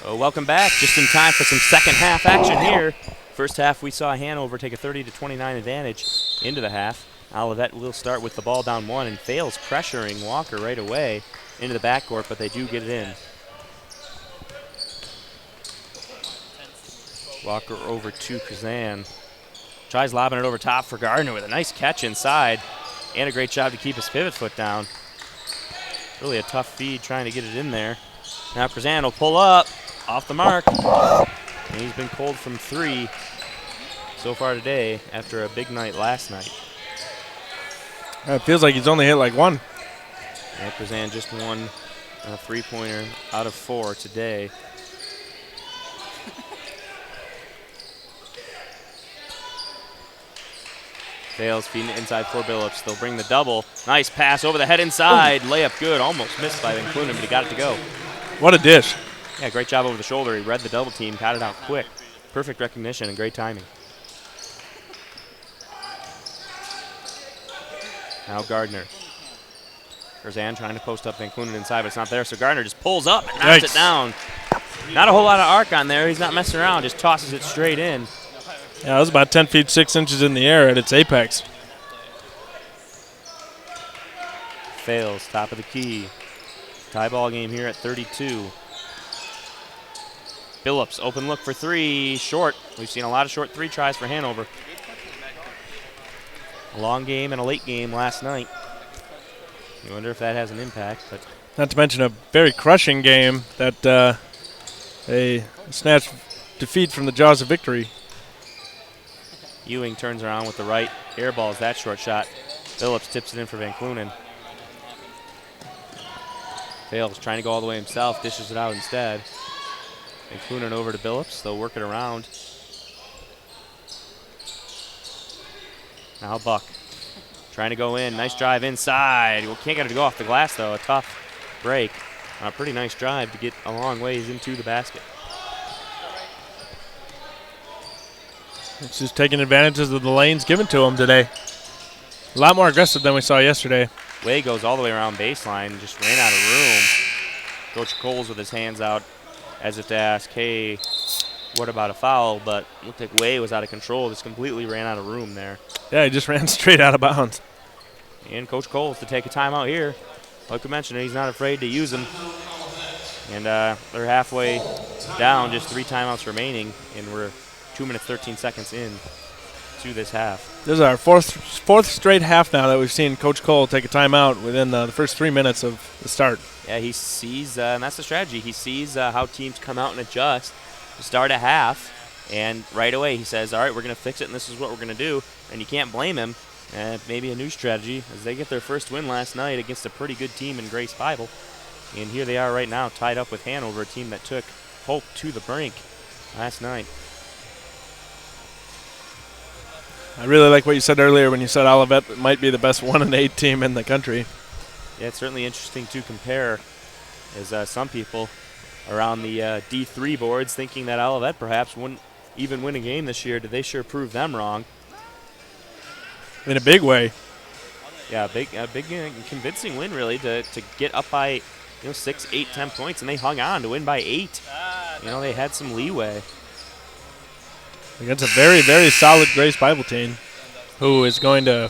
So welcome back, just in time for some second half action here. First half we saw Hanover take a 30-29 advantage into the half. Olivet will start with the ball down one and fails pressuring Walker right away into the backcourt, but they do get it in. Walker over to Kazan. Tries lobbing it over top for Gardner with a nice catch inside and a great job to keep his pivot foot down. Really a tough feed trying to get it in there. Now Kazan will pull up off the mark. And he's been cold from three so far today after a big night last night. It feels like he's only hit like one. Yeah, Kazan just won a three-pointer out of 4 today. Fails, feeding it inside for Billups. They'll bring the double. Nice pass over the head inside. Layup good. Almost missed by Van Clunen, but he got it to go. What a dish. Yeah, great job over the shoulder. He read the double team, got it out quick. Perfect recognition and great timing. Now Gardner. Kazan trying to post up Van Clunen inside, but it's not there, so Gardner just pulls up and knocks it down. Not a whole lot of arc on there. He's not messing around, just tosses it straight in. Yeah, it was about 10 feet 6 inches in the air at its apex. Fails, top of the key. Tie ball game here at 32. Billups, open look for three, short. We've seen a lot of short three tries for Hanover. A long game and a late game last night. You wonder if that has an impact, but not to mention a very crushing game that they snatched defeat from the jaws of victory. Ewing turns around with the right, airballs that short shot. Billups tips it in for Van Clunen. Fails, trying to go all the way himself, dishes it out instead. Van Clunen over to Billups, they'll work it around. Now Buck, trying to go in, nice drive inside. Well, can't get it to go off the glass though, a tough break. A pretty nice drive to get a long ways into the basket. It's just taking advantages of the lanes given to him today. A lot more aggressive than we saw yesterday. Way goes all the way around baseline, just ran out of room. Coach Coles with his hands out as if to ask, hey, what about a foul? But looked like Way was out of control, just completely ran out of room there. Yeah, he just ran straight out of bounds. And Coach Coles to take a timeout here. Like we mentioned, he's not afraid to use them. And they're halfway down, just 3 timeouts remaining, and we're 2 minutes, 13 seconds in to this half. This is our fourth straight half now that we've seen Coach Cole take a timeout within the first 3 minutes of the start. Yeah, he sees, and that's the strategy. He sees how teams come out and adjust to start a half, and right away he says, all right, we're going to fix it, and this is what we're going to do. And you can't blame him. Maybe a new strategy as they get their first win last night against a pretty good team in Grace Bible. And here they are right now, tied up with Hanover, a team that took Hope to the brink last night. I really like what you said earlier when you said Olivet might be the best 1-8 team in the country. Yeah, it's certainly interesting to compare, as some people around the D3 boards thinking that Olivet perhaps wouldn't even win a game this year. Did they sure prove them wrong? In a big way. Yeah, a big convincing win really to get up by 6, 8, 10 points, and they hung on to win by 8. They had some leeway. Against a very, very solid Grace Bible team who is going to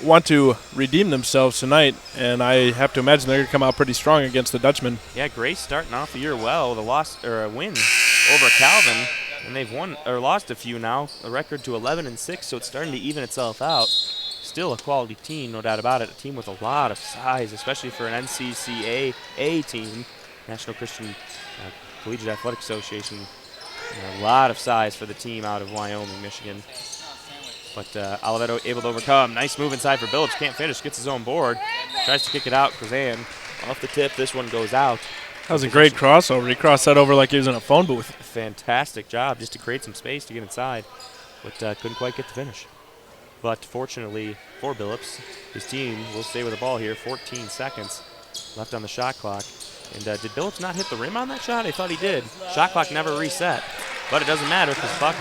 want to redeem themselves tonight, and I have to imagine they're going to come out pretty strong against the Dutchmen. Yeah, Grace starting off the year well with a win over Calvin, and they've won or lost a few now, a record to 11-6, so it's starting to even itself out. Still a quality team, no doubt about it, a team with a lot of size, especially for an NCAA team, National Christian Collegiate Athletic Association. A lot of size for the team out of Wyoming, Michigan. But Olivet able to overcome. Nice move inside for Billups. Can't finish. Gets his own board. Tries to kick it out. Kazan off the tip. This one goes out. That was a great crossover. He crossed that over like he was in a phone booth. Fantastic job just to create some space to get inside. But couldn't quite get the finish. But fortunately for Billups, his team will stay with the ball here. 14 seconds left on the shot clock. And did Billups not hit the rim on that shot? I thought he did. Shot clock never reset. But it doesn't matter because Buck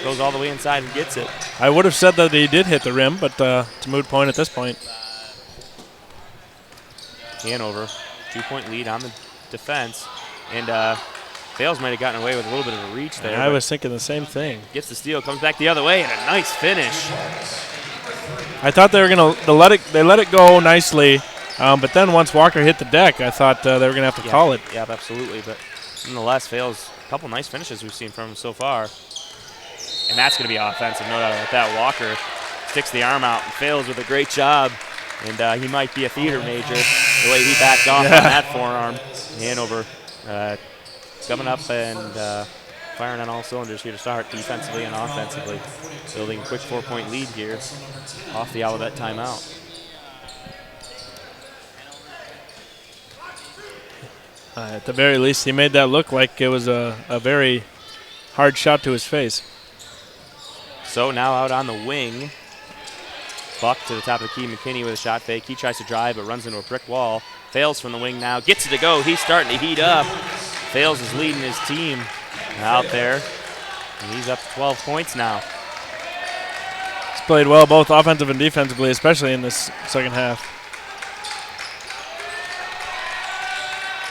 goes all the way inside and gets it. I would have said that he did hit the rim, but it's a moot point at this point. Hanover, 2-point lead on the defense. And Fales might have gotten away with a little bit of a reach there. I was thinking the same thing. Gets the steal, comes back the other way, and a nice finish. I thought they were going to let it go nicely, but then once Walker hit the deck, I thought they were going to have to call it. Yeah, absolutely. But nonetheless, Fales, a couple nice finishes we've seen from him so far. And that's going to be offensive, no doubt about that. Walker sticks the arm out and Fales with a great job. And he might be a theater major the way he backed off on that forearm. Hanover coming up and firing on all cylinders here to start, defensively and offensively. Building a quick 4-point lead here off the Olivet timeout. At the very least, he made that look like it was a very hard shot to his face. So now out on the wing. Buck to the top of the key. McKinney with a shot fake. He tries to drive but runs into a brick wall. Fails from the wing now. Gets it to go. He's starting to heat up. Fails is leading his team out there. And he's up to 12 points now. He's played well both offensive and defensively, especially in this second half.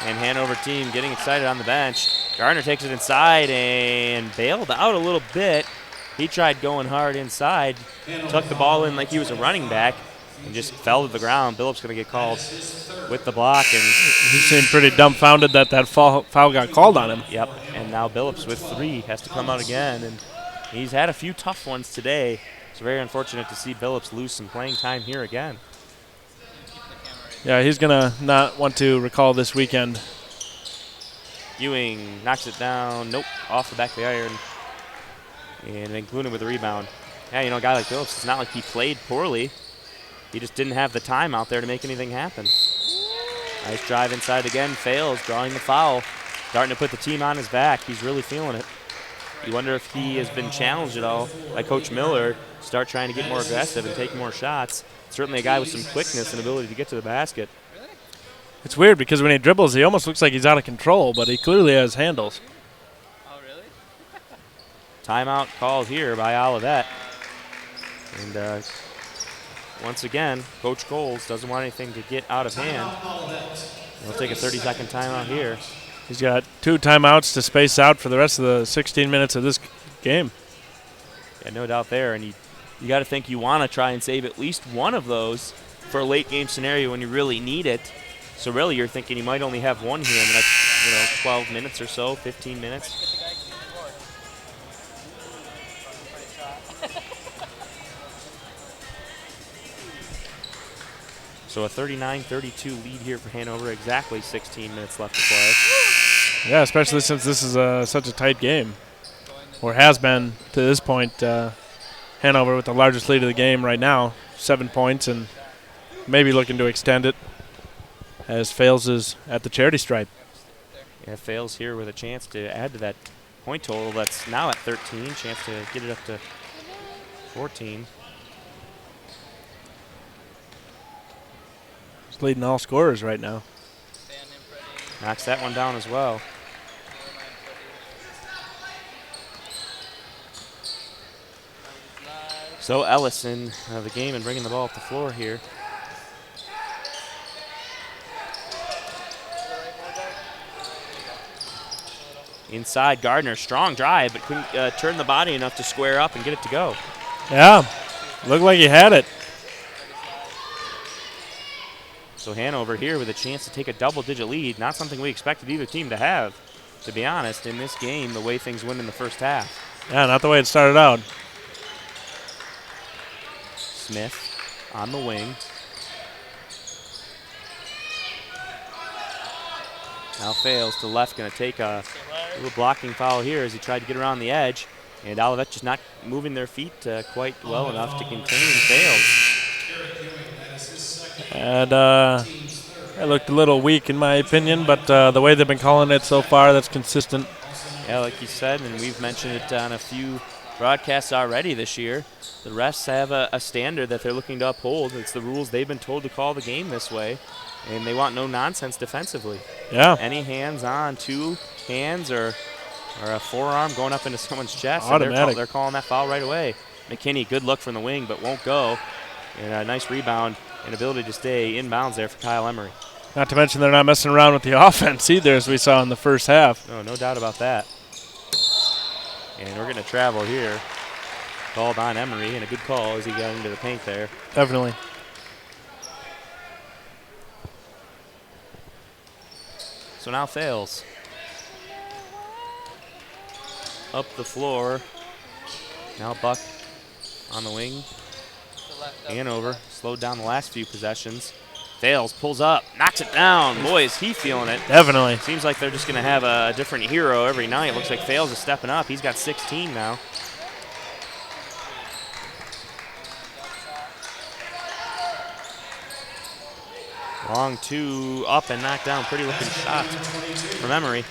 And Hanover team getting excited on the bench. Gardner takes it inside and bailed out a little bit. He tried going hard inside, tucked the ball in like he was a running back, and just fell to the ground. Billups going to get called with the block. And he seemed pretty dumbfounded that foul got called on him. Yep, and now Billups with 3 has to come out again. And he's had a few tough ones today. It's very unfortunate to see Billups lose some playing time here again. Yeah, he's going to not want to recall this weekend. Ewing knocks it down. Nope, off the back of the iron. And including with the rebound. Yeah, you know, a guy like Billups, it's not like he played poorly. He just didn't have the time out there to make anything happen. Nice drive inside again. Fails, drawing the foul. Starting to put the team on his back. He's really feeling it. You wonder if he has been challenged at all by Coach Miller to start trying to get more aggressive and take more shots. Certainly a guy with some quickness and ability to get to the basket. It's weird because when he dribbles, he almost looks like he's out of control, but he clearly has handles. Timeout called here by Olivet. And once again, Coach Coles doesn't want anything to get out of hand. He'll take a 30-second timeout here. He's got 2 timeouts to space out for the rest of the 16 minutes of this game. Yeah, no doubt there. And you got to think you want to try and save at least one of those for a late-game scenario when you really need it. So really you're thinking you might only have one here in the next 12 minutes or so, 15 minutes. So a 39-32 lead here for Hanover. Exactly 16 minutes left to play. Yeah, especially since this is such a tight game, or has been to this point. Hanover with the largest lead of the game right now, 7 points, and maybe looking to extend it as Fales is at the charity stripe. Yeah, Fales here with a chance to add to that point total that's now at 13. Chance to get it up to 14. He's leading all scorers right now. Knocks that one down as well. So Ellis in the game and bringing the ball up the floor here. Inside, Gardner, strong drive, but couldn't turn the body enough to square up and get it to go. Yeah, looked like he had it. So Hanover here with a chance to take a double-digit lead. Not something we expected either team to have, to be honest, in this game, the way things went in the first half. Yeah, not the way it started out. Smith on the wing. Now Fails to left, going to take a little blocking foul here as he tried to get around the edge. And Olivet just not moving their feet quite well enough to contain Fails. And it looked a little weak in my opinion, but the way they've been calling it so far, that's consistent. Yeah, like you said, and we've mentioned it on a few broadcasts already this year, the refs have a standard that they're looking to uphold. It's the rules they've been told to call the game this way, and they want no nonsense defensively. Yeah. Any hands on, 2 hands or a forearm going up into someone's chest, Automatic. they're calling that foul right away. McKinney, good look from the wing, but won't go. And a nice rebound and ability to stay inbounds there for Kyle Emery. Not to mention they're not messing around with the offense either, as we saw in the first half. No doubt about that. And we're going to travel here. Called on Emery, and a good call as he got into the paint there. Definitely. So now Fails. Up the floor. Now Buck on the wing. Hanover slowed down the last few possessions. Fails, pulls up, knocks it down. Boy, is he feeling it. Definitely. Seems like they're just going to have a different hero every night. Looks like Fails is stepping up. He's got 16 now. Long two, up and knocked down. Pretty looking shot from Emery.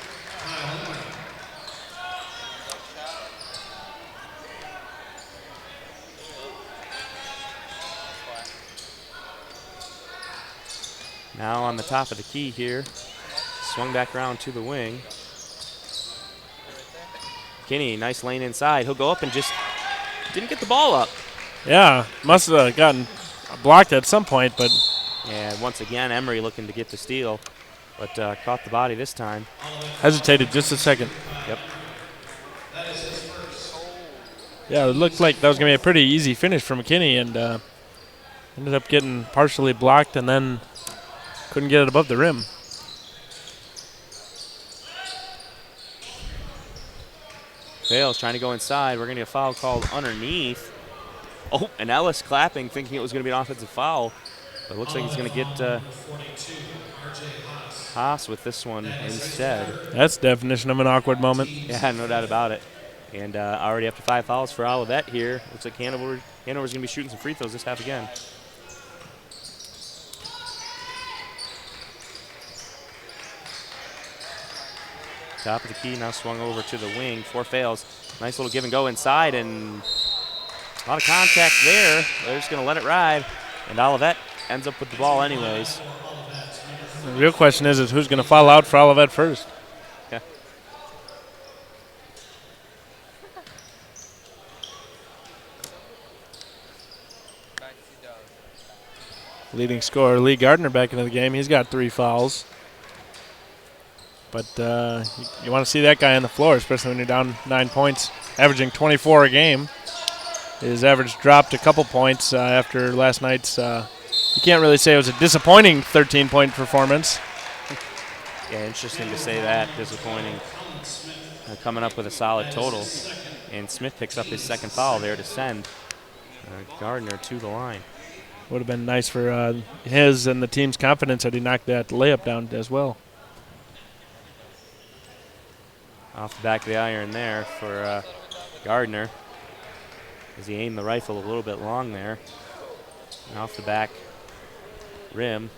Now on the top of the key here. Swung back around to the wing. Kinney, nice lane inside. He'll go up and just didn't get the ball up. Yeah, must have gotten blocked at some point, but. And once again, Emery looking to get the steal, but caught the body this time. Hesitated just a second. Yep. Yeah, it looked like that was going to be a pretty easy finish for McKinney, and ended up getting partially blocked and then couldn't get it above the rim. Fails trying to go inside. We're going to get a foul called underneath. Oh, and Ellis clapping, thinking it was going to be an offensive foul. But it looks like he's going to get Haas with this one instead. That's the definition of an awkward moment. Yeah, no doubt about it. And already up to 5 fouls for Olivet here. Looks like Hanover's going to be shooting some free throws this half again. Top of the key now swung over to the wing for Fails. Nice little give and go inside, and a lot of contact there. They're just going to let it ride. And Olivet ends up with the ball anyways. The real question is who's going to foul out for Olivet first? Yeah. Leading scorer Lee Gardner back into the game. He's got 3 fouls. But you want to see that guy on the floor, especially when you're down 9 points, averaging 24 a game. His average dropped a couple points after last night's. You can't really say it was a disappointing 13-point performance. Yeah, interesting to say that. Disappointing. Coming up with a solid total. And Smith picks up his second foul there to send Gardner to the line. Would have been nice for his and the team's confidence had he knocked that layup down as well. Off the back of the iron there for Gardner as he aimed the rifle a little bit long there. And off the back rim.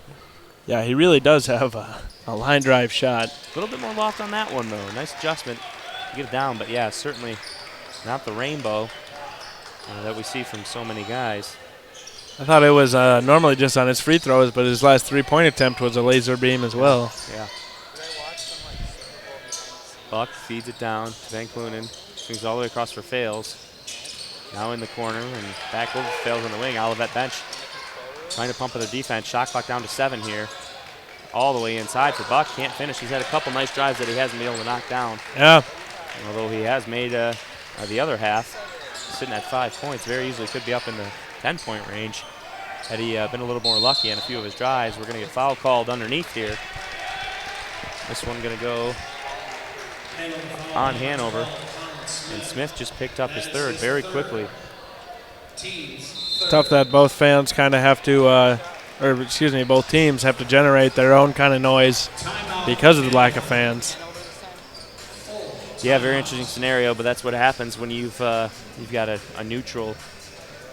Yeah, he really does have a line drive shot. A little bit more loft on that one, though. Nice adjustment to get it down, but yeah, certainly not the rainbow that we see from so many guys. I thought it was normally just on his free throws, but his last 3-point attempt was a laser beam as well. Yeah. Buck feeds it down to Van Clunen. Swings all the way across for Fails. Now in the corner and back over Fails on the wing. Olivet bench trying to pump with their defense. Shot clock down to 7 here. All the way inside for Buck. Can't finish. He's had a couple nice drives that he hasn't been able to knock down. Yeah. Although he has made the other half. Sitting at 5 points. Very easily could be up in the 10-point range. Had he been a little more lucky on a few of his drives. We're going to get foul called underneath here. This one going to go on Hanover. And Smith just picked up his third very quickly. Tough that both fans kind of have to, both teams have to generate their own kind of noise because of the lack of fans. Yeah, very interesting scenario, but that's what happens when you've got a neutral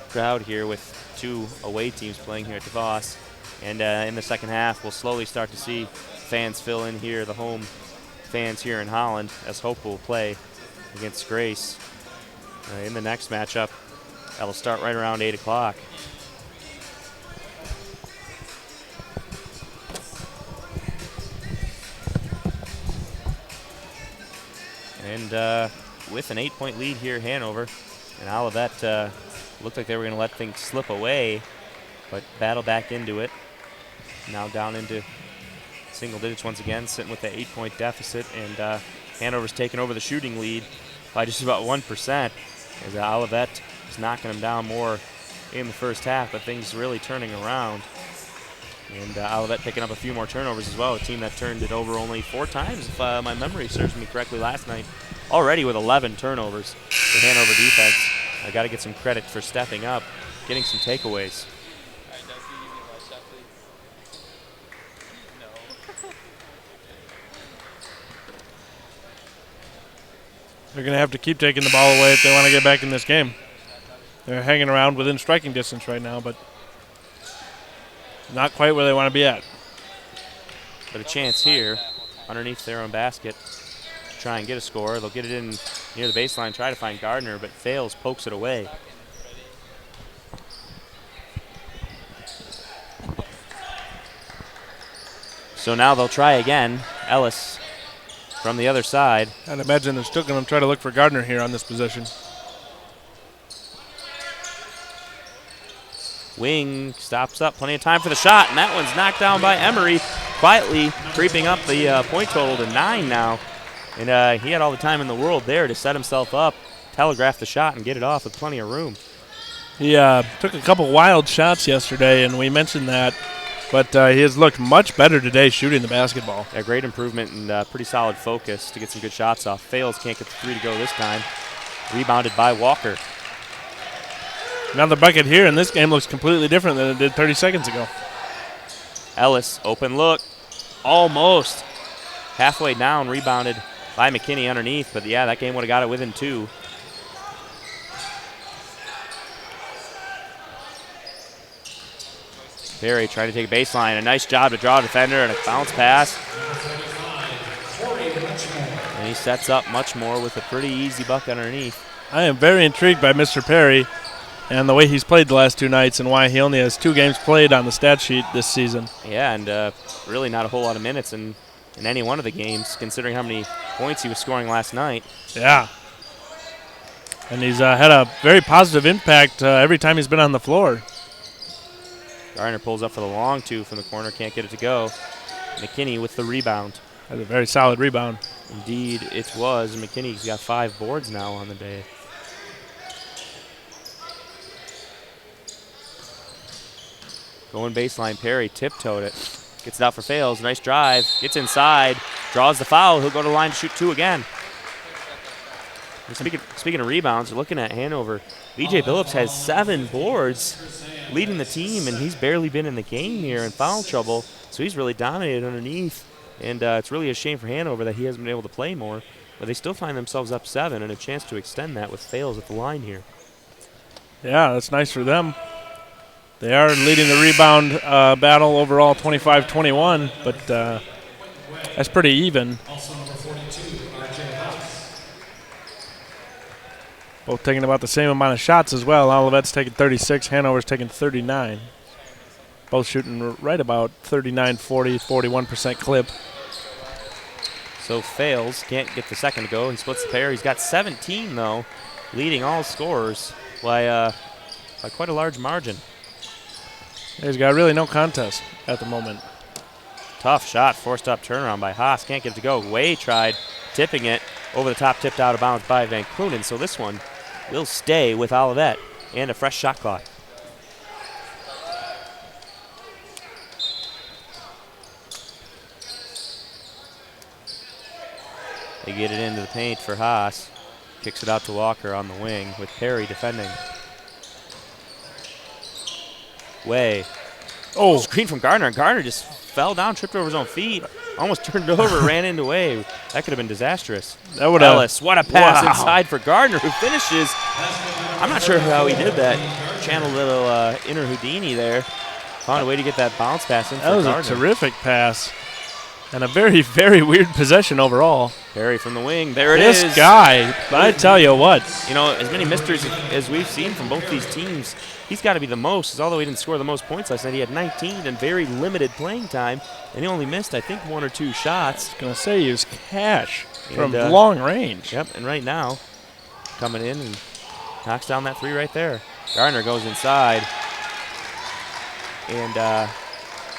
crowd here with 2 away teams playing here at DeVos. And in the second half, we'll slowly start to see fans fill in here, the home fans here in Holland, as Hope will play against Grace in the next matchup. That'll start right around 8 o'clock. And with an 8-point lead here, Hanover, and Olivet looked like they were going to let things slip away, but battle back into it. Now down into single digits once again, sitting with the 8-point deficit, and Hanover's taken over the shooting lead by just about 1%, as Olivet is knocking them down more in the first half, but things really turning around. And Olivet picking up a few more turnovers as well, a team that turned it over only 4 times, if my memory serves me correctly, last night. Already with 11 turnovers, the Hanover defense. I got to get some credit for stepping up, getting some takeaways. They're going to have to keep taking the ball away if they want to get back in this game. They're hanging around within striking distance right now, but not quite where they want to be at. But a chance here underneath their own basket to try and get a score. They'll get it in near the baseline, try to find Gardner, but fails, pokes it away. So now they'll try again. Ellis from the other side. I'd imagine they're still going to try to look for Gardner here on this possession. Wing stops up, plenty of time for the shot, and that one's knocked down by Emery, quietly creeping up the point total to 9 now. And he had all the time in the world there to set himself up, telegraph the shot, and get it off with plenty of room. He took a couple wild shots yesterday, and we mentioned that, but he has looked much better today shooting the basketball. A great improvement and pretty solid focus to get some good shots off. Fails, can't get the 3 to go this time. Rebounded by Walker. Another bucket here, and this game looks completely different than it did 30 seconds ago. Ellis, open look, almost. Halfway down, rebounded by McKinney underneath, but yeah, that game would have got it within 2. Perry trying to take a baseline. A nice job to draw a defender and a bounce pass. And he sets up much more with a pretty easy bucket underneath. I am very intrigued by Mr. Perry and the way he's played the last 2 nights and why he only has 2 games played on the stat sheet this season. Yeah, and really not a whole lot of minutes in any one of the games, considering how many points he was scoring last night. Yeah. And he's had a very positive impact every time he's been on the floor. Gardner pulls up for the long 2 from the corner, can't get it to go. McKinney with the rebound. That's a very solid rebound. Indeed, it was. McKinney's got 5 boards now on the day. Going baseline, Perry tiptoed it. Gets it out for Fails. Nice drive. Gets inside. Draws the foul. He'll go to the line to shoot 2 again. And speaking of rebounds, we're looking at Hanover. B.J. Billups has 7 boards, leading the team, and he's barely been in the game here in foul trouble. So he's really dominated underneath. And it's really a shame for Hanover that he hasn't been able to play more. But they still find themselves up 7 and a chance to extend that with Fails at the line here. Yeah, that's nice for them. They are leading the rebound battle overall 25-21, but that's pretty even. Both taking about the same amount of shots as well. Olivet's taking 36, Hanover's taking 39. Both shooting right about 39, 40, 41% clip. So Fails can't get the second to go. He splits the pair. He's got 17, though, leading all scorers by quite a large margin. He's got really no contest at the moment. Tough shot, forced up turnaround by Haas. Can't get it to go. Way tried tipping it over the top, tipped out of bounds by Van Clunen. So this one will stay with Olivet and a fresh shot clock. They get it into the paint for Haas. Kicks it out to Walker on the wing with Perry defending. Way. Oh, screen from Gardner. And Gardner just fell down, tripped over his own feet, almost turned over, ran into Way. That could have been disastrous. That would Ellis, what a pass inside for Gardner, who finishes. I'm not sure how he did that. Channeled a little inner Houdini there. Found a way to get that bounce pass in for Gardner. That was a terrific pass. And a very, very weird possession overall. Perry from the wing. There it is. This guy, I tell you what. You know, as many mysteries as we've seen from both these teams, he's got to be the most. Although he didn't score the most points last night, he had 19 and very limited playing time. And he only missed, I think, 1 or 2 shots. I was going to say he was cash from long range. Yep, and right now, coming in and knocks down that 3 right there. Gardner goes inside. And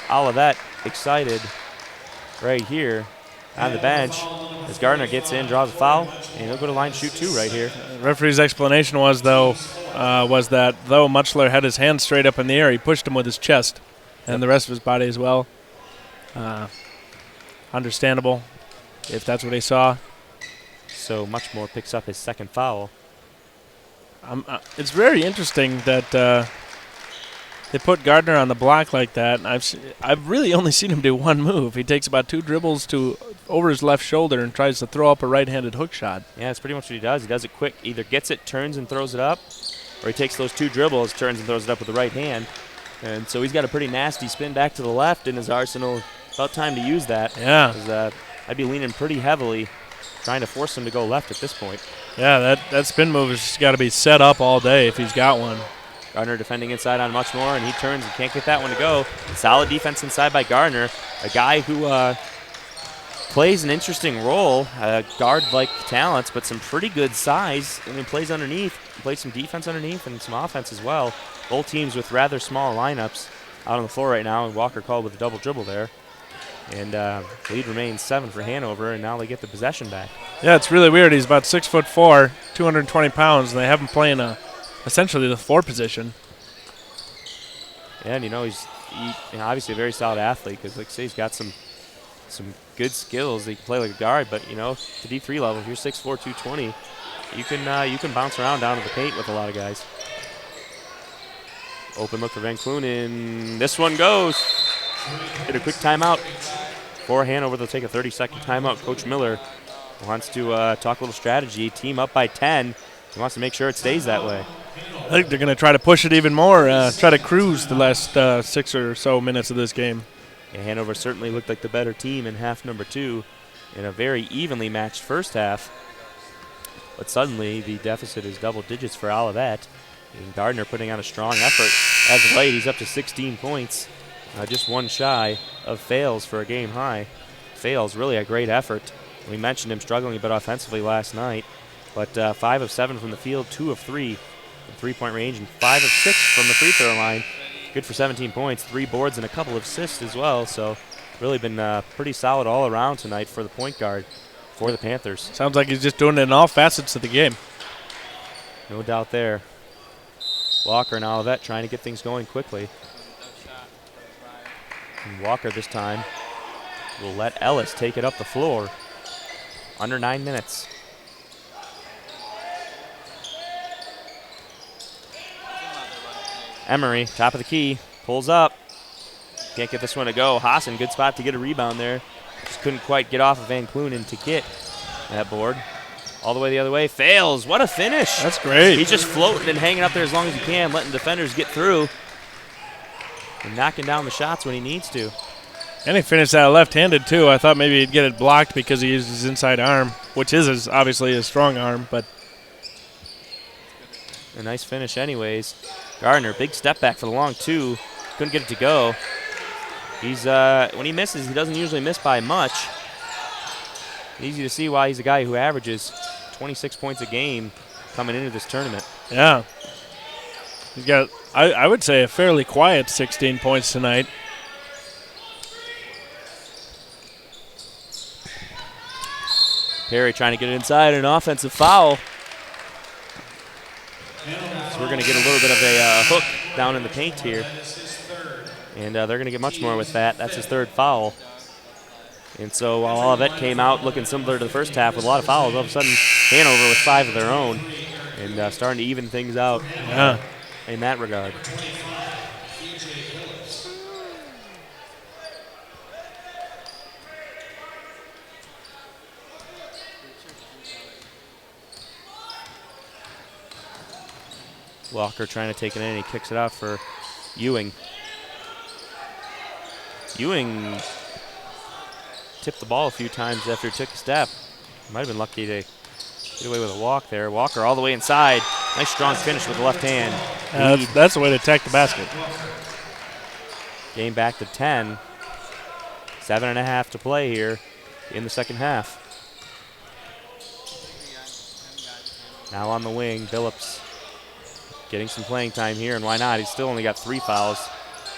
Olivet excited right here on the bench as Gardner gets in, draws a foul, and he'll go to line shoot 2 right here. Referee's explanation was that though Mutchler had his hands straight up in the air, he pushed him with his chest and the rest of his body as well. Understandable if that's what he saw. So Muchmore picks up his second foul. It's very interesting that they put Gardner on the block like that. And I've really only seen him do one move. He takes about 2 dribbles over his left shoulder and tries to throw up a right-handed hook shot. Yeah, that's pretty much what he does. He does it quick. Either gets it, turns and throws it up, or he takes those 2 dribbles, turns and throws it up with the right hand. And so he's got a pretty nasty spin back to the left in his arsenal. About time to use that. Yeah. I'd be leaning pretty heavily, trying to force him to go left at this point. Yeah, that spin move has got to be set up all day if he's got one. Gardner defending inside on Muchmore, and he turns and can't get that one to go. Solid defense inside by Gardner, a guy who plays an interesting role, guard-like talents, but some pretty good size. I mean, plays underneath, plays some defense underneath and some offense as well. Both teams with rather small lineups out on the floor right now, and Walker called with a double dribble there. And lead remains 7 for Hanover, and now they get the possession back. Yeah, it's really weird. He's about 6'4", 220 pounds, and they have him playing essentially the 4 position. Yeah, and he's obviously a very solid athlete because, like I say, he's got some good skills. He can play like a guard, but the D3 level, if you're 6'4", 220, you can bounce around down to the paint with a lot of guys. Open look for Van Clunen. This one goes. Get a quick timeout for Hanover. They'll take a 30-second timeout. Coach Miller wants to talk a little strategy. Team up by 10. He wants to make sure it stays that way. I think they're going to try to push it even more, try to cruise the last 6 or so minutes of this game. Yeah, Hanover certainly looked like the better team in half number 2 in a very evenly matched first half. But suddenly the deficit is double digits for Olivet. And Gardner putting on a strong effort. As of late, he's up to 16 points. Just one shy of fails for a game high. Fails, really a great effort. We mentioned him struggling a bit offensively last night. But 5 of 7 from the field, 2 of 3 from three-point range, and 5 of 6 from the free throw line. Good for 17 points, 3 boards, and a couple of assists as well. So really been pretty solid all around tonight for the point guard for the Panthers. Sounds like he's just doing it in all facets of the game. No doubt there. Walker and Olivet trying to get things going quickly. And Walker this time will let Ellis take it up the floor. Under 9 minutes. Emery, top of the key, pulls up. Can't get this one to go. Hassan, good spot to get a rebound there. Just couldn't quite get off of Van Clunen to get that board. All the way the other way, fails. What a finish. That's great. He's just floating and hanging up there as long as he can, letting defenders get through. And knocking down the shots when he needs to. And he finished that left-handed, too. I thought maybe he'd get it blocked because he used his inside arm, which is obviously his strong arm, but a nice finish anyways. Gardner, big step back for the long 2. Couldn't get it to go. He's when he misses, he doesn't usually miss by much. Easy to see why he's a guy who averages 26 points a game coming into this tournament. Yeah. He's got, I would say, a fairly quiet 16 points tonight. Perry trying to get it inside, an offensive foul. So we're going to get a little bit of a hook down in the paint here. And they're going to get much more with that. That's his 3rd foul. And so while Olivet came out looking similar to the first half with a lot of fouls, all of a sudden Hanover with 5 of their own and starting to even things out in that regard. Walker trying to take it in, he kicks it out for Ewing. Ewing tipped the ball a few times after he took a step. Might have been lucky to get away with a walk there. Walker all the way inside. Nice strong finish with the left hand. That's the way to attack the basket. Game back to 10. 7.5 to play here in the second half. Now on the wing, Billups getting some playing time here, and why not? He's still only got 3 fouls.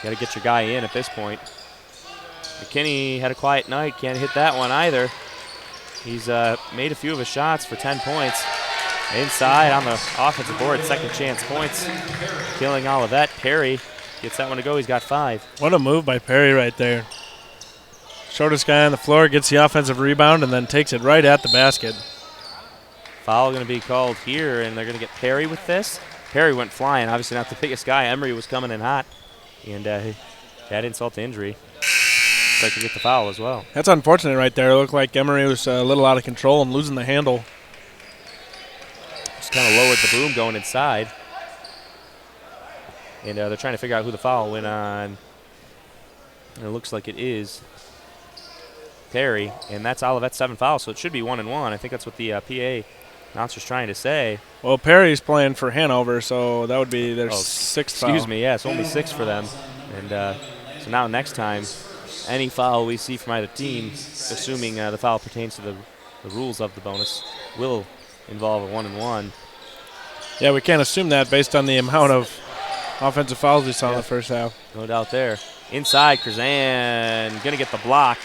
Got to get your guy in at this point. McKinney had a quiet night. Can't hit that one either. He's made a few of his shots for 10 points. Inside on the offensive board, second chance points. Killing Olivet. Perry gets that one to go. He's got 5. What a move by Perry right there. Shortest guy on the floor gets the offensive rebound and then takes it right at the basket. Foul going to be called here, and they're going to get Perry with this. Perry went flying. Obviously not the biggest guy. Emery was coming in hot, and that insult to injury. Looks like to get the foul as well. That's unfortunate right there. It looked like Emery was a little out of control and losing the handle. Just kind of lowered the boom going inside. And they're trying to figure out who the foul went on. And it looks like it is Perry, and that's Olivet's 7th foul, so it should be 1-1. I think that's what the PA announcer's trying to say. Well, Perry's playing for Hanover, so that would be their 6th foul. Excuse me, yeah, it's only 6 for them. And so now next time, any foul we see from either team, assuming the foul pertains to the rules of the bonus, will involve a 1-1. Yeah, we can't assume that based on the amount of offensive fouls we saw in the first half. No doubt there. Inside, Krzan going to get the block.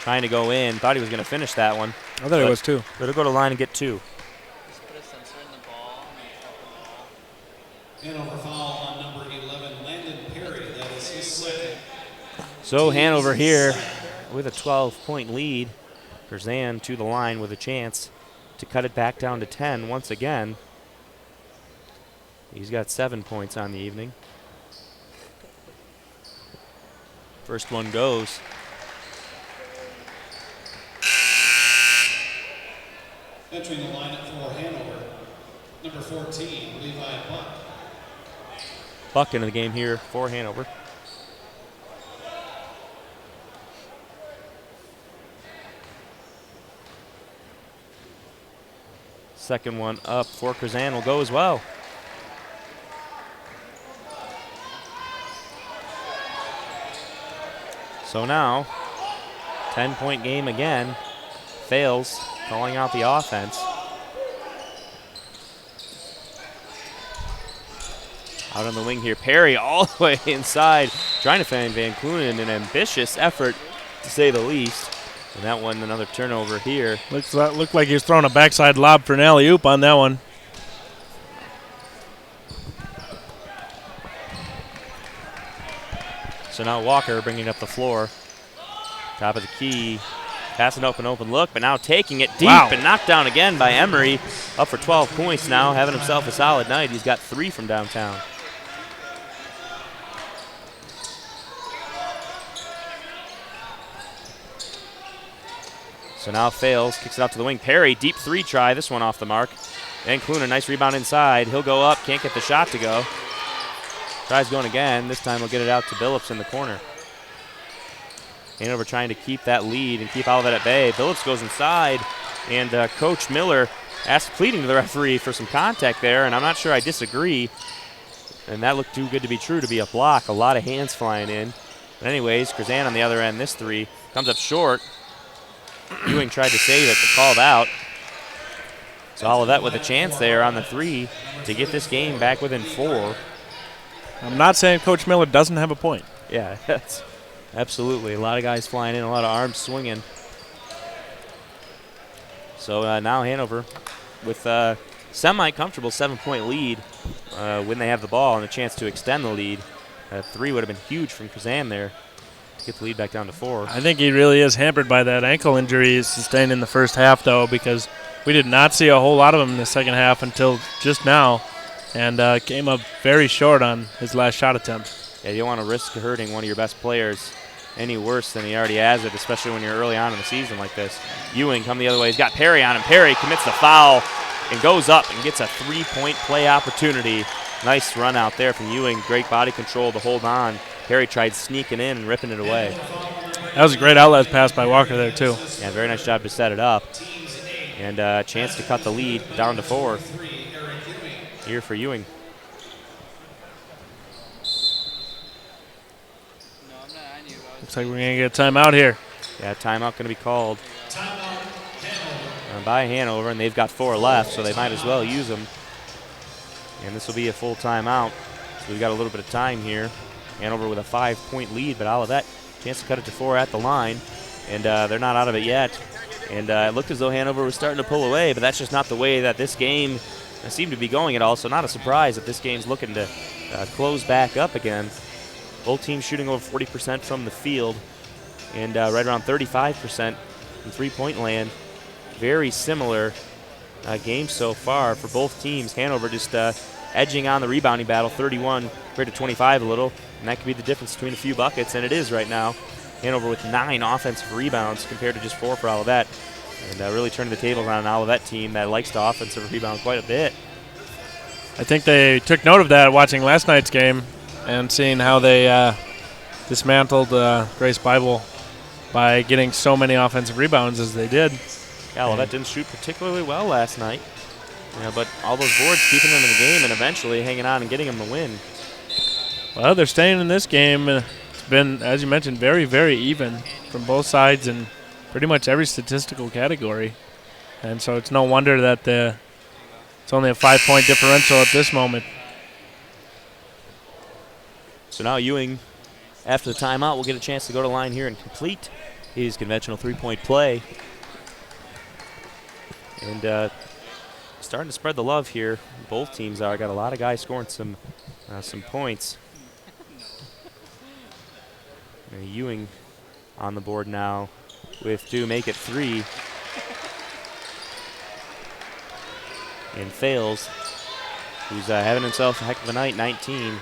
Trying to go in. Thought he was going to finish that one. I thought it was 2. Better go to the line and get 2. Hanover foul on number 11, Landon Perry. That is his second. So Hanover here with a 12-point lead. Krzan to the line with a chance to cut it back down to 10 once again. He's got 7 points on the evening. First one goes. Entering the lineup for Hanover, number 14, Levi Buck. Buck into the game here for Hanover. Second one up for Krzan will go as well. So now, 10-point game again. Fails, calling out the offense. Out on the wing here, Perry all the way inside, trying to find Van Clunen, an ambitious effort to say the least. And that one, another turnover here. Looked like he was throwing a backside lob for an alley-oop on that one. So now Walker bringing up the floor. Top of the key. Passing up an open look, but now taking it deep and knocked down again by Emery. Up for 12 points now, having himself a solid night. He's got 3 from downtown. So now fails, kicks it out to the wing. Perry, deep 3 try, this one off the mark. And Cluner, nice rebound inside. He'll go up, can't get the shot to go. Tries going again. This time he'll get it out to Billups in the corner. Hanover trying to keep that lead and keep Olivet at bay. Billups goes inside, and Coach Miller pleading to the referee for some contact there, and I'm not sure I disagree. And that looked too good to be true to be a block. A lot of hands flying in. But anyways, Krzan on the other end, this 3 comes up short. Ewing tried to save it, but called out. So Olivet with a chance there on the 3 to get this game back within 4. I'm not saying Coach Miller doesn't have a point. Yeah, that's absolutely. A lot of guys flying in, a lot of arms swinging. So now Hanover with a semi-comfortable 7-point lead when they have the ball and a chance to extend the lead. 3 would have been huge from Krzan there to get the lead back down to 4. I think he really is hampered by that ankle injury he sustained in the first half, though, because we did not see a whole lot of him in the second half until just now, and came up very short on his last shot attempt. Yeah, you don't want to risk hurting one of your best players any worse than he already has it, especially when you're early on in the season like this. Ewing come the other way. He's got Perry on him. Perry commits the foul and goes up and gets a 3-point play opportunity. Nice run out there from Ewing. Great body control to hold on. Perry tried sneaking in and ripping it away. That was a great outlet pass by Walker there, too. Yeah, very nice job to set it up. And a chance to cut the lead down to 4 here for Ewing. Looks like we're going to get a timeout here. Yeah, timeout going to be called by Hanover, and they've got 4 left, so they might as well use them. And this will be a full timeout. So we've got a little bit of time here. Hanover with a 5-point lead, but Olivet Chance to cut it to 4 at the line, and they're not out of it yet. And it looked as though Hanover was starting to pull away, but that's just not the way that this game seemed to be going at all. So not a surprise that this game's looking to close back up again. Both teams shooting over 40% from the field and right around 35% from three-point land. Very similar game so far for both teams. Hanover just edging on the rebounding battle, 31 compared to 25 a little, and that could be the difference between a few buckets, and it is right now. Hanover with 9 offensive rebounds compared to just 4 for Olivet, and really turning the tables on an Olivet team that likes to offensive rebound quite a bit. I think they took note of that watching last night's game and seeing how they dismantled Grace Bible by getting so many offensive rebounds as they did. Yeah, Olivet didn't shoot particularly well last night, but all those boards keeping them in the game and eventually hanging on and getting them the win. Well, they're staying in this game. It's been, as you mentioned, very, very even from both sides in pretty much every statistical category. And so it's no wonder that it's only a 5-point differential at this moment. So now Ewing, after the timeout, will get a chance to go to line here and complete his conventional 3-point play. And starting to spread the love here. Both teams are. Got a lot of guys scoring some points. Ewing on the board now with 2, make it 3. And Fails, who's having himself a heck of a night, 19.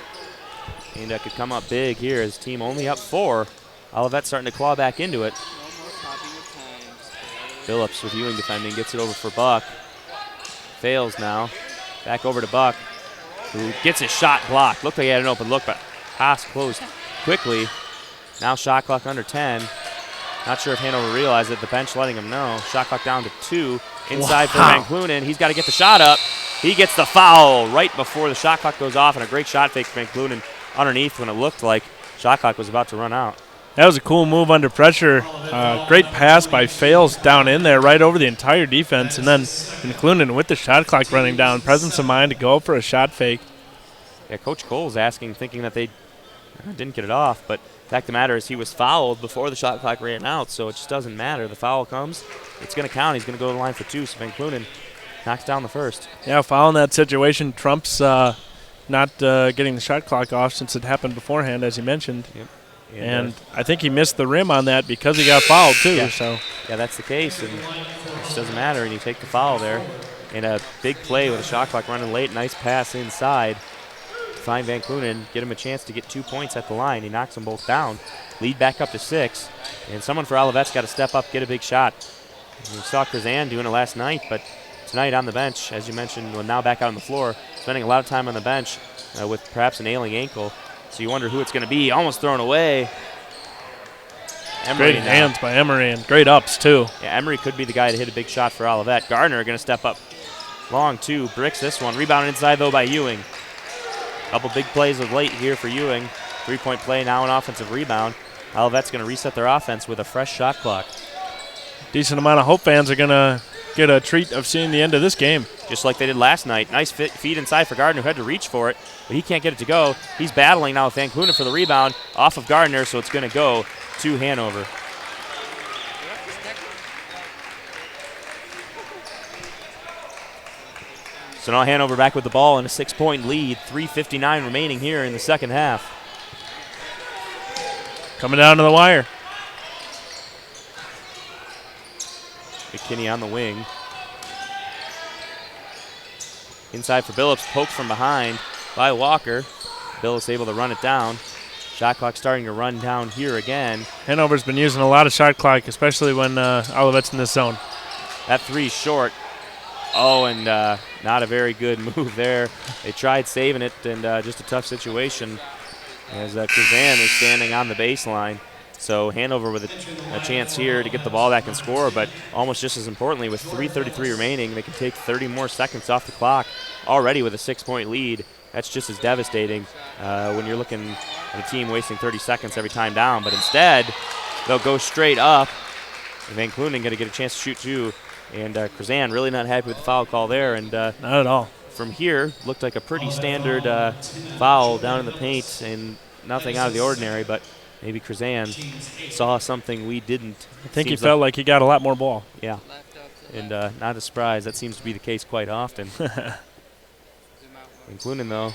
And could come up big here. His team only up 4. Olivet starting to claw back into it. Phillips with Ewing defending, gets it over for Buck. Fails now. Back over to Buck, who gets his shot blocked. Looked like he had an open look, but Haas closed quickly. Now shot clock under 10. Not sure if Hanover realized it. The bench letting him know. Shot clock down to 2. Inside for Van Clunen. He's got to get the shot up. He gets the foul right before the shot clock goes off, and a great shot fake for Van Clunen underneath when it looked like shot clock was about to run out. That was a cool move under pressure. Great pass by Fails down in there right over the entire defense, and then Van Clunen with the shot clock running down, presence of mind to go for a shot fake. Yeah, Coach Cole's asking, thinking that they didn't get it off, but the fact of the matter is he was fouled before the shot clock ran out, so it just doesn't matter. The foul comes, it's going to count. He's going to go to the line for 2, so Van Clunen knocks down the first. Yeah, foul in that situation trumps not getting the shot clock off since it happened beforehand, as you mentioned. Yep. And I think he missed the rim on that because he got fouled, too. Yeah, So yeah, that's the case, and it just doesn't matter, and you take the foul there. And a big play with a shot clock running late, nice pass inside. Find Van Clunen, get him a chance to get 2 points at the line. He knocks them both down. Lead back up to 6, and someone for Olivet's got to step up, get a big shot. And we saw Kazan doing it last night, but tonight on the bench, as you mentioned, well, now back out on the floor, spending a lot of time on the bench with perhaps an ailing ankle. So you wonder who it's going to be. Almost thrown away. Emery great hands by Emery and great ups, too. Yeah, Emery could be the guy to hit a big shot for Olivet. Gardner going to step up long, too. Bricks this one. Rebounded inside, though, by Ewing. Couple big plays of late here for Ewing. 3-point play, now an offensive rebound. Olivet's going to reset their offense with a fresh shot clock. Decent amount of Hope fans are going to get a treat of seeing the end of this game. Just like they did last night. Nice feed inside for Gardner, who had to reach for it, but he can't get it to go. He's battling now with Van Clunen for the rebound off of Gardner, so it's going to go to Hanover. So now Hanover back with the ball and a 6-point lead. 3:59 remaining here in the second half. Coming down to the wire. McKinney on the wing. Inside for Billups, poked from behind by Walker. Billups able to run it down. Shot clock starting to run down here again. Hanover's been using a lot of shot clock, especially when Olivet's in this zone. That 3's short. Oh, and not a very good move there. They tried saving it, and just a tough situation as Kazan is standing on the baseline. So Hanover with a chance here to get the ball back and score, but almost just as importantly, with 3:33 remaining, they can take 30 more seconds off the clock already with a 6-point lead. That's just as devastating when you're looking at a team wasting 30 seconds every time down. But instead, they'll go straight up. And Van Clunen going to get a chance to shoot too. And Kazan really not happy with the foul call there. And not at all. From here, looked like a pretty standard foul down in the paint and nothing out of the ordinary. But maybe Krazan saw something we didn't. I think he felt like he got a lot more ball. Yeah, and not a surprise. That seems to be the case quite often. And Clunan, though,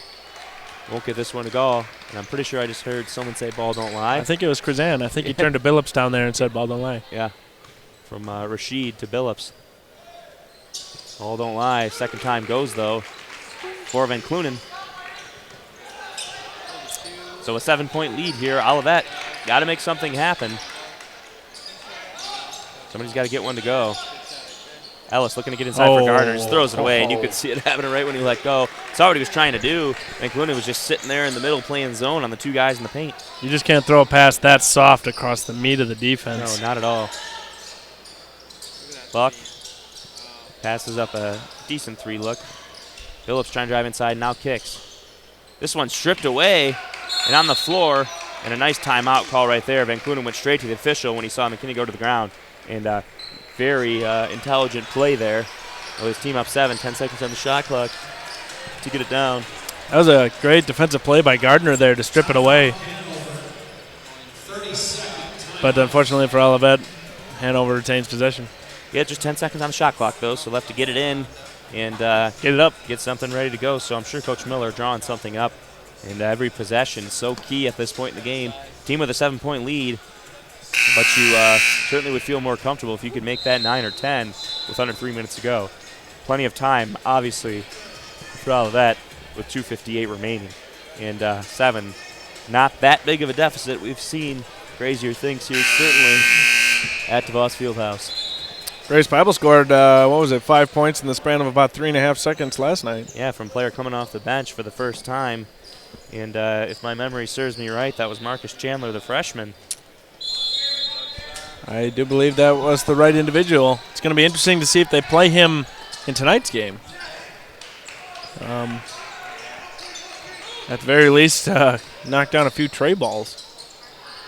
won't get this one to go. And I'm pretty sure I just heard someone say ball don't lie. I think it was Krazan. I think he turned to Billups down there and said ball don't lie. Yeah, from Rashid to Billups. Ball don't lie. Second time goes, though, for Van Clunan. So a 7-point lead here. Olivet got to make something happen. Somebody's got to get one to go. Ellis looking to get inside for Gardner. Just throws it away, and you could see it happening right when he let go. Saw what he was trying to do. Van Clunan was just sitting there in the middle playing zone on the two guys in the paint. You just can't throw a pass that soft across the meat of the defense. No, not at all. Buck passes up a decent 3 look. Phillips trying to drive inside, now kicks. This one's stripped away and on the floor, and a nice timeout call right there. Van Clunan went straight to the official when he saw McKinney go to the ground. And very intelligent play there. With his team up 7, 10 seconds on the shot clock to get it down. That was a great defensive play by Gardner there to strip it away. But unfortunately for Olivet, Hanover retains possession. Yeah, just 10 seconds on the shot clock, though, so left to get it in and get it up, get something ready to go. So I'm sure Coach Miller drawing something up. And every possession is so key at this point in the game. Team with a 7-point lead, but you certainly would feel more comfortable if you could make that 9 or 10 with under 3 minutes to go. Plenty of time, obviously, for all of that with 2:58 remaining. And 7, not that big of a deficit. We've seen crazier things here, certainly, at DeVos Fieldhouse. Grace Bible scored, 5 points in the span of about 3.5 seconds last night. Yeah, from a player coming off the bench for the first time. And if my memory serves me right, that was Marcus Chandler, the freshman. I do believe that was the right individual. It's going to be interesting to see if they play him in tonight's game. At the very least, knock down a few tray balls.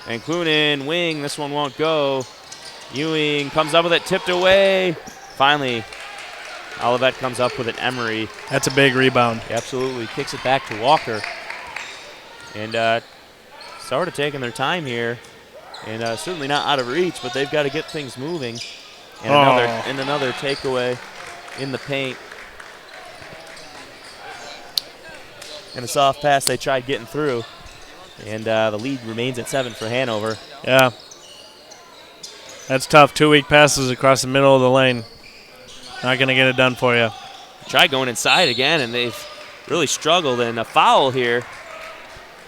And Clunan, wing, this one won't go. Ewing comes up with it, tipped away. Finally, Olivet comes up with it. Emery. That's a big rebound. He absolutely kicks it back to Walker. And sort of taking their time here. And certainly not out of reach, but they've got to get things moving. And another takeaway in the paint. And a soft pass they tried getting through. And the lead remains at 7 for Hanover. Yeah. That's tough. 2 weak passes across the middle of the lane. Not going to get it done for you. Tried going inside again, and they've really struggled. And a foul here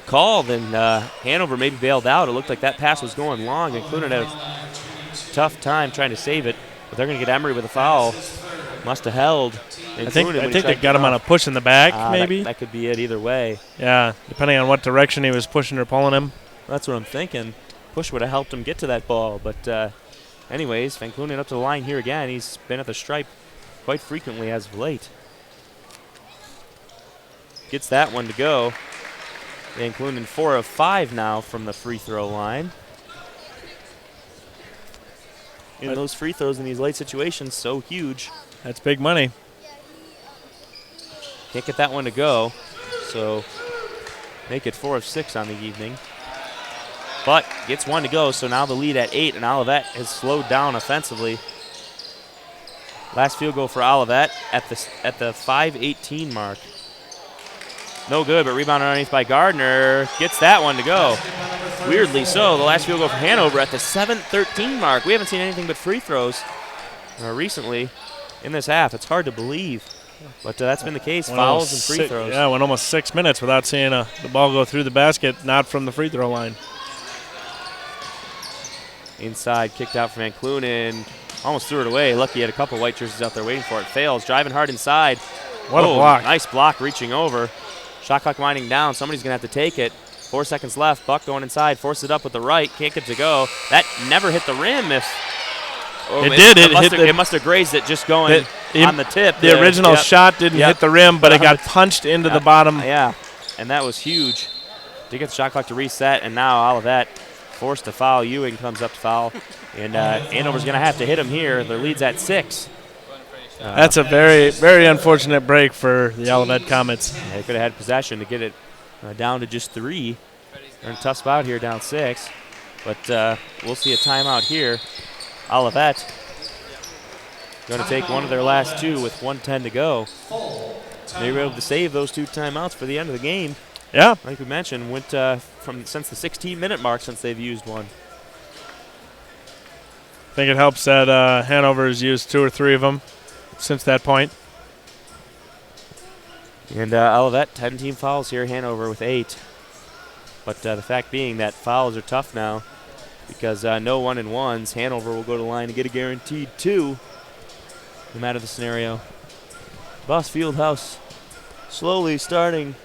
called, and Hanover maybe bailed out. It looked like that pass was going long, and Clunan had a tough time trying to save it. But they're going to get Emery with a foul. Must have held. I think they got him on a push in the back, maybe. That could be it either way. Yeah, depending on what direction he was pushing or pulling him. That's what I'm thinking. Push would have helped him get to that ball. But anyways, Van Clunan up to the line here again. He's been at the stripe quite frequently as of late. Gets that one to go. Van Clunan 4 of 5 now from the free throw line. And those free throws in these late situations so huge. That's big money. Can't get that one to go, so make it 4 of 6 on the evening. But gets one to go, so now the lead at 8, and Olivet has slowed down offensively. Last field goal for Olivet at the 5:18 mark. No good, but rebound underneath by Gardner. Gets that one to go. Weirdly so, the last field goal for Hanover at the 7:13 mark. We haven't seen anything but free throws recently in this half. It's hard to believe, but that's been the case. Fouls and free throws. Yeah, went almost 6 minutes without seeing the ball go through the basket, not from the free throw line. Inside, kicked out from Van Clunan. Almost threw it away. Lucky he had a couple white jerseys out there waiting for it. Fails, driving hard inside. What a block. Nice block reaching over. Shot clock winding down. Somebody's going to have to take it. 4 seconds left. Buck going inside. Forces it up with the right. Can't get it to go. That never hit the rim. It must have grazed it just going on the tip. The original shot didn't hit the rim, but it got punched into the bottom. Yeah, and that was huge. To get the shot clock to reset, and now Olivet forced to foul. Ewing comes up to foul. And Hanover's going to have to hit him here. Their lead's at 6. That's a very, very unfortunate break for the Olivet Comets. They could have had possession to get it down to just 3. They're in a tough spot here, down 6. But we'll see a timeout here. Olivet going to take one of their last two with 1:10 to go. They were able to save those 2 timeouts for the end of the game. Yeah. Like we mentioned, went since the 16-minute mark since they've used one. I think it helps that Hanover has used 2 or 3 of them since that point. And Olivet, 10 team fouls here, Hanover with 8. But the fact being that fouls are tough now because no 1-and-1s. Hanover will go to the line to get a guaranteed 2, no matter the scenario. Voss Fieldhouse slowly starting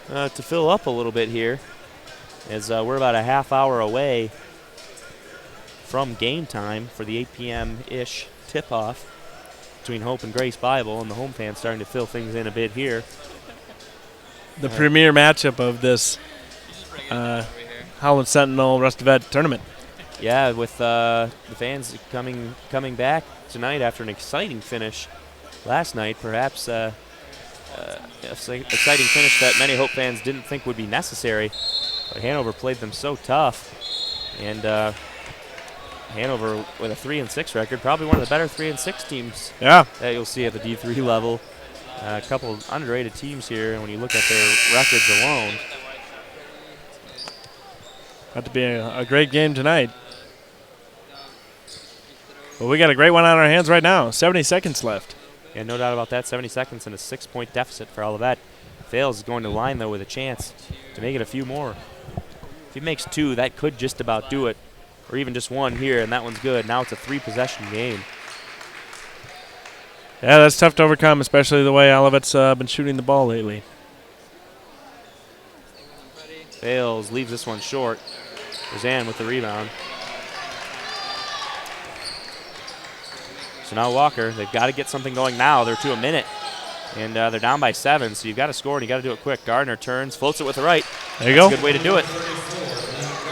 to fill up a little bit here as we're about a half hour away from game time for the 8 p.m.-ish tip-off between Hope and Grace Bible, and the home fans starting to fill things in a bit here. The premier matchup of this Howland Sentinel Rustavet tournament. Yeah, with the fans coming back tonight after an exciting finish last night, perhaps exciting finish that many Hope fans didn't think would be necessary. But Hanover played them so tough, and Hanover with a 3-6 record, probably one of the better 3-6 teams that you'll see at the D3 level. A couple of underrated teams here when you look at their records alone. About to be a great game tonight. Well, we got a great one on our hands right now. 70 seconds left. Yeah, no doubt about that. 70 seconds and a 6-point deficit for Olivet. Fails is going to line, though, with a chance to make it a few more. If he makes 2, that could just about do it. Or even just 1 here, and that one's good. Now it's a 3-possession game. Yeah, that's tough to overcome, especially the way Olivet's been shooting the ball lately. Fails, leaves this one short. Roseanne with the rebound. So now Walker, they've got to get something going now. They're to a minute, and they're down by 7, so you've got to score, and you've got to do it quick. Gardner turns, floats it with the right. There you go. That's a good way to do it.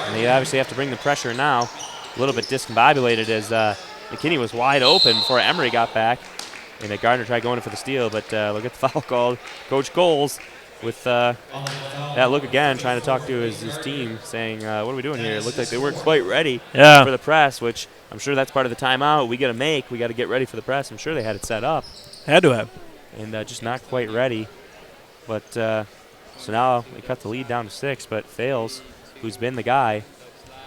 And they obviously have to bring the pressure now. A little bit discombobulated as McKinney was wide open before Emery got back. And Gardner tried going in for the steal, but look at the foul called. Coach Coles with that look again, trying to talk to his team, saying, what are we doing here? It looked like they weren't quite ready for the press, which I'm sure that's part of the timeout we got to get ready for the press. I'm sure they had it set up. Had to have. And just not quite ready. But so now they cut the lead down to 6, but Fails, who's been the guy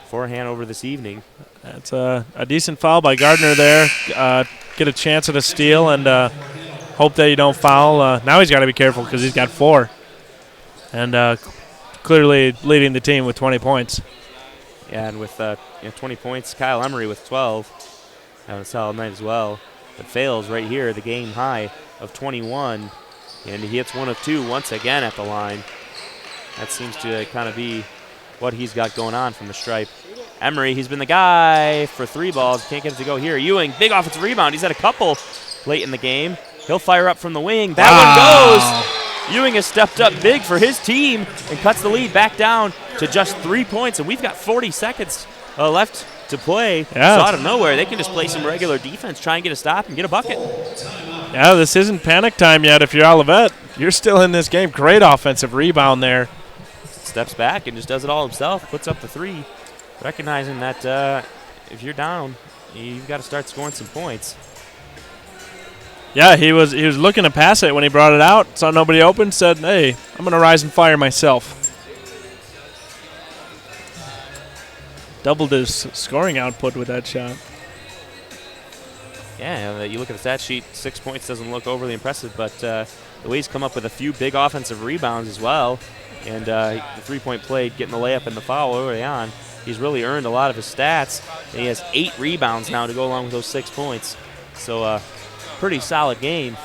for Hanover this evening. That's a decent foul by Gardner there. Get a chance at a steal and hope that you don't foul. Now he's got to be careful because he's got 4. And clearly leading the team with 20 points. Yeah, and with 20 points, Kyle Emery with 12. Having a solid night as well. But Fails right here, the game high of 21. And he hits 1 of 2 once again at the line. That seems to kind of be what he's got going on from the stripe. Emery, he's been the guy for 3 balls. Can't get it to go here. Ewing, big offensive rebound. He's had a couple late in the game. He'll fire up from the wing. That one goes. Ewing has stepped up big for his team and cuts the lead back down to just 3 points. And we've got 40 seconds left to play. Yeah. So out of nowhere, they can just play some regular defense, try and get a stop and get a bucket. Yeah, this isn't panic time yet. If you're Olivet, you're still in this game. Great offensive rebound there. Steps back and just does it all himself, puts up the 3, recognizing that if you're down, you've got to start scoring some points. Yeah, he was looking to pass it when he brought it out, saw nobody open, said, hey, I'm going to rise and fire myself. Doubled his scoring output with that shot. Yeah, you look at the stat sheet, 6 points doesn't look overly impressive, but the way he's come up with a few big offensive rebounds as well, and the 3-point play, getting the layup and the foul early on, he's really earned a lot of his stats. And he has 8 rebounds now to go along with those 6 points. So pretty solid game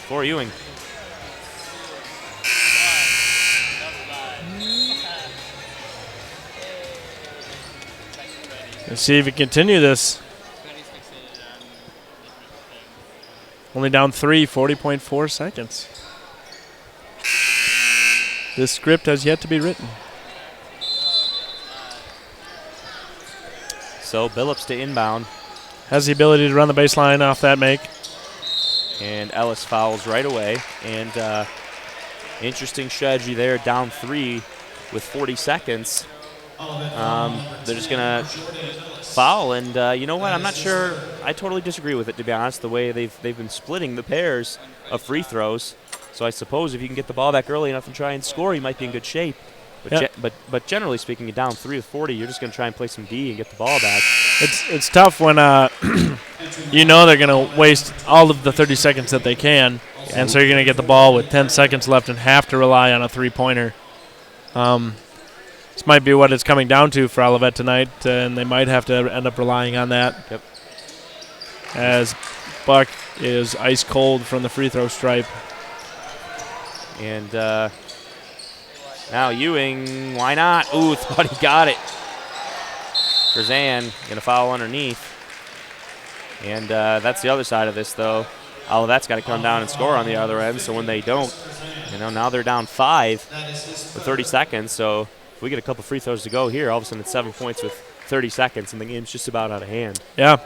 for Ewing. Let's see if we continue this. Only down 3, 40.4 seconds. This script has yet to be written. So Billups to inbound. Has the ability to run the baseline off that make. And Ellis fouls right away. And interesting strategy there, down 3 with 40 seconds. They're just going to foul. And you know what? I'm not sure. I totally disagree with it, to be honest, the way they've been splitting the pairs of free throws. So I suppose if you can get the ball back early enough and try and score, you might be in good shape. But generally speaking, you're down 3 with 40. You're just going to try and play some D and get the ball back. It's tough when you know they're going to waste all of the 30 seconds that they can, and so you're going to get the ball with 10 seconds left and have to rely on a three-pointer. This might be what it's coming down to for Olivet tonight, and they might have to end up relying on that. Yep. As Buck is ice cold from the free throw stripe. And now Ewing, why not? Ooh, thought he got it. Krzan going to foul underneath. And that's the other side of this, though. Olivet's got to come down and score on the other end, so when they don't, now they're down 5 with 30 seconds. So if we get a couple free throws to go here, all of a sudden it's 7 points with 30 seconds, and the game's just about out of hand. Yeah.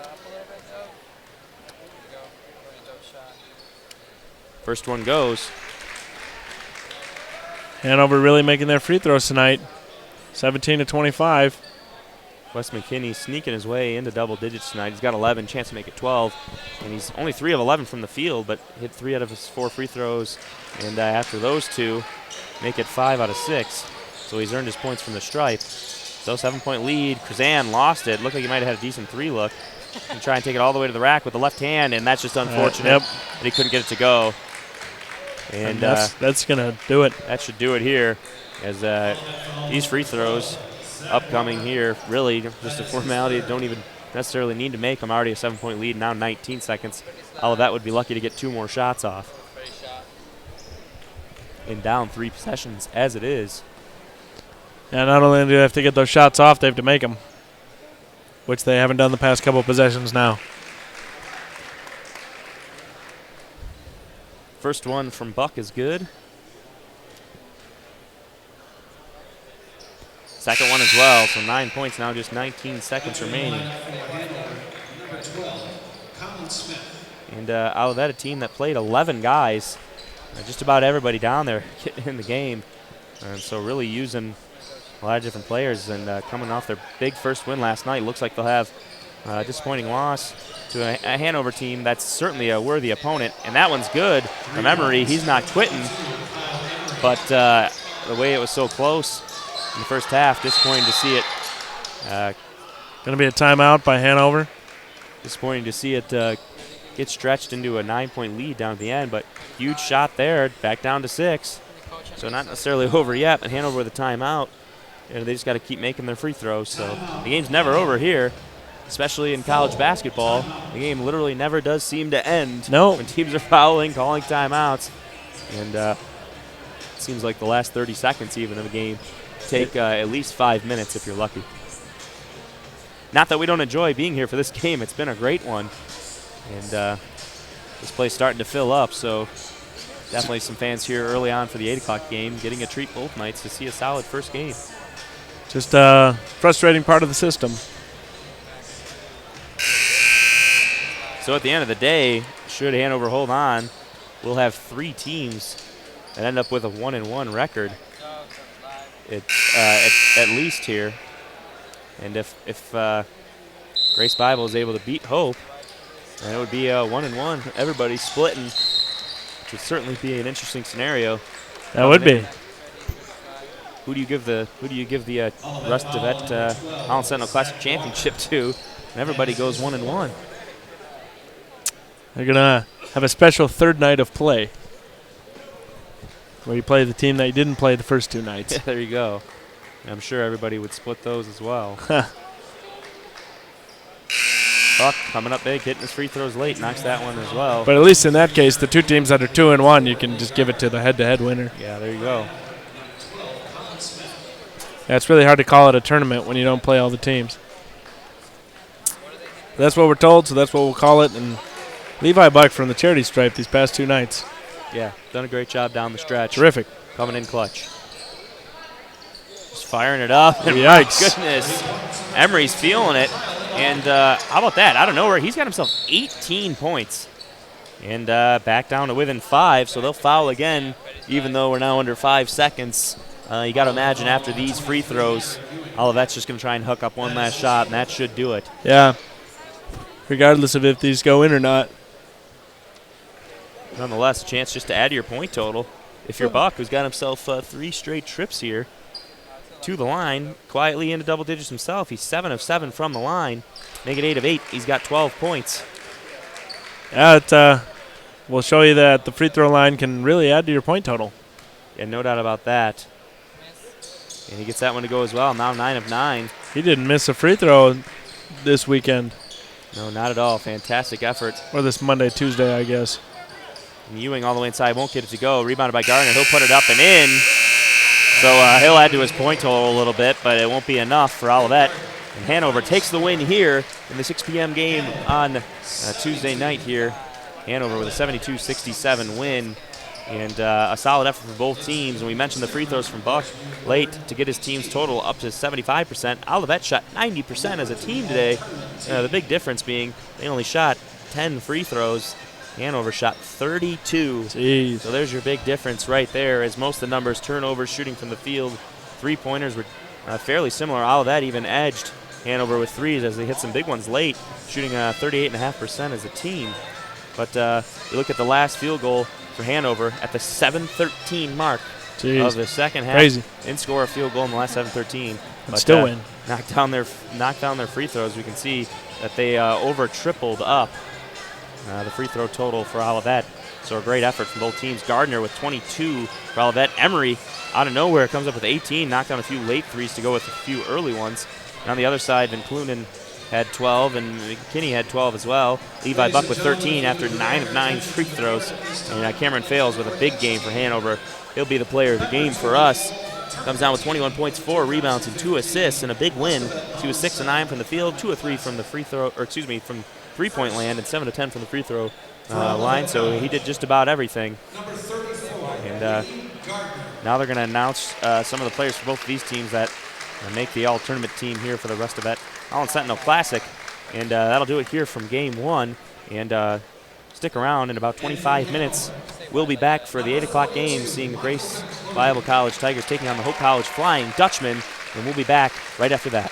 First one goes. Hanover really making their free throws tonight. 17-25. Wes McKinney sneaking his way into double digits tonight. He's got 11, chance to make it 12. And he's only 3 of 11 from the field, but hit 3 out of his 4 free throws. And after those 2, make it 5 out of 6. So he's earned his points from the stripe. So 7-point lead. Krzan lost it. Looked like he might have had a decent 3 look. And try and take it all the way to the rack with the left hand, and that's just unfortunate that he couldn't get it to go. And that's going to do it. That should do it here, as these free throws upcoming here, really just a formality. Don't even necessarily need to make them. Already a 7-point lead, now 19 seconds. Olivet would be lucky to get 2 more shots off. And down 3 possessions as it is. And not only do they have to get those shots off, they have to make them, which they haven't done the past couple possessions now. First one from Buck is good. Second one as well, so 9 points now, just 19 seconds remaining. And Olivet, a team that played 11 guys, just about everybody down there in the game. And so really using a lot of different players, and coming off their big first win last night. Looks like they'll have a disappointing loss to a Hanover team that's certainly a worthy opponent, and that one's good. From memory, he's not quitting, but the way it was so close in the first half, disappointing to see it. Going to be a timeout by Hanover. Disappointing to see it get stretched into a 9-point lead down at the end, but huge shot there, back down to 6. So not necessarily over yet, but Hanover with a timeout. And they just got to keep making their free throws. So the game's never over here, especially in college basketball. The game literally never does seem to end when teams are fouling, calling timeouts. And it seems like the last 30 seconds even of a game take at least 5 minutes if you're lucky. Not that we don't enjoy being here for this game. It's been a great one. And this place starting to fill up, so definitely some fans here early on for the 8 o'clock game, getting a treat both nights to see a solid first game. Just a frustrating part of the system. So at the end of the day, should Hanover hold on, we'll have 3 teams that end up with a 1-1 record at least here. And if Grace Bible is able to beat Hope, then it would be a 1-1. Everybody splitting, which would certainly be an interesting scenario. That would be. Who do you give the rest of that Holland Sentinel Classic Championship to? And everybody goes 1-1. They're gonna have a special third night of play, where you play the team that you didn't play the first 2 nights. Yeah, there you go. I'm sure everybody would split those as well. Buck coming up big, hitting his free throws late, knocks that one as well. But at least in that case, the 2 teams that are 2-1, you can just give it to the head-to-head winner. Yeah, there you go. Yeah, it's really hard to call it a tournament when you don't play all the teams. That's what we're told, so that's what we'll call it. And Levi Buck from the charity stripe these past 2 nights. Yeah, done a great job down the stretch. Terrific. Coming in clutch. Just firing it up. And yikes. My goodness. Emery's feeling it. And how about that? Out of nowhere, he's got himself 18 points. And back down to within 5, so they'll foul again, even though we're now under 5 seconds. You got to imagine after these free throws, Olivet's just going to try and hook up one last shot, and that should do it. Yeah. Regardless of if these go in or not. Nonetheless, a chance just to add to your point total. If you're Buck, who's got himself 3 straight trips here to the line, quietly into double digits himself. He's 7 of 7 from the line. Make it 8 of 8. He's got 12 points. Yeah, it will show you that the free throw line can really add to your point total. Yeah, no doubt about that. And he gets that one to go as well. Now 9 of 9. He didn't miss a free throw this weekend. No, not at all. Fantastic effort. Or this Monday, Tuesday, I guess. And Ewing all the way inside, won't get it to go. Rebounded by Gardner. He'll put it up and in. So he'll add to his point total a little bit, but it won't be enough for Olivet. And Hanover takes the win here in the 6 p.m. game on Tuesday night here. Hanover with a 72-67 win. And a solid effort for both teams. And we mentioned the free throws from Buck late to get his team's total up to 75%. Olivet shot 90% as a team today. The big difference being they only shot 10 free throws. Hanover shot 32. Jeez. So there's your big difference right there, as most of the numbers, turnovers, shooting from the field, three-pointers were fairly similar. Olivet even edged Hanover with threes as they hit some big ones late, shooting 38.5% as a team. But you look at the last field goal for Hanover at the 7:13 mark of the second half. Crazy. Didn't score a field goal in the last 7:13. But still win. Knocked down their free throws. We can see that they over tripled up the free throw total for Olivet. So a great effort from both teams. Gardner with 22 for Olivet. Emery out of nowhere comes up with 18. Knocked down a few late threes to go with a few early ones. And on the other side, Van Clunen had 12, and McKinney had 12 as well. Levi Buck with 13 after 9 of 9 free throws. And Cameron Fales with a big game for Hanover. He'll be the player of the game for us. Comes down with 21 points, 4 rebounds, and 2 assists, and a big win. He was 6 of 9 from the field, 2 of 3 from the from three-point land, and 7 of 10 from the free throw line. So he did just about everything. And now they're going to announce some of the players for both of these teams that make the all-tournament team here for the Rust of Bet Holland Sentinel Classic. And that'll do it here from Game 1. And stick around in about 25 minutes. We'll be back for the 8 o'clock game, seeing the Grace Bible College Tigers taking on the Hope College Flying Dutchmen. And we'll be back right after that.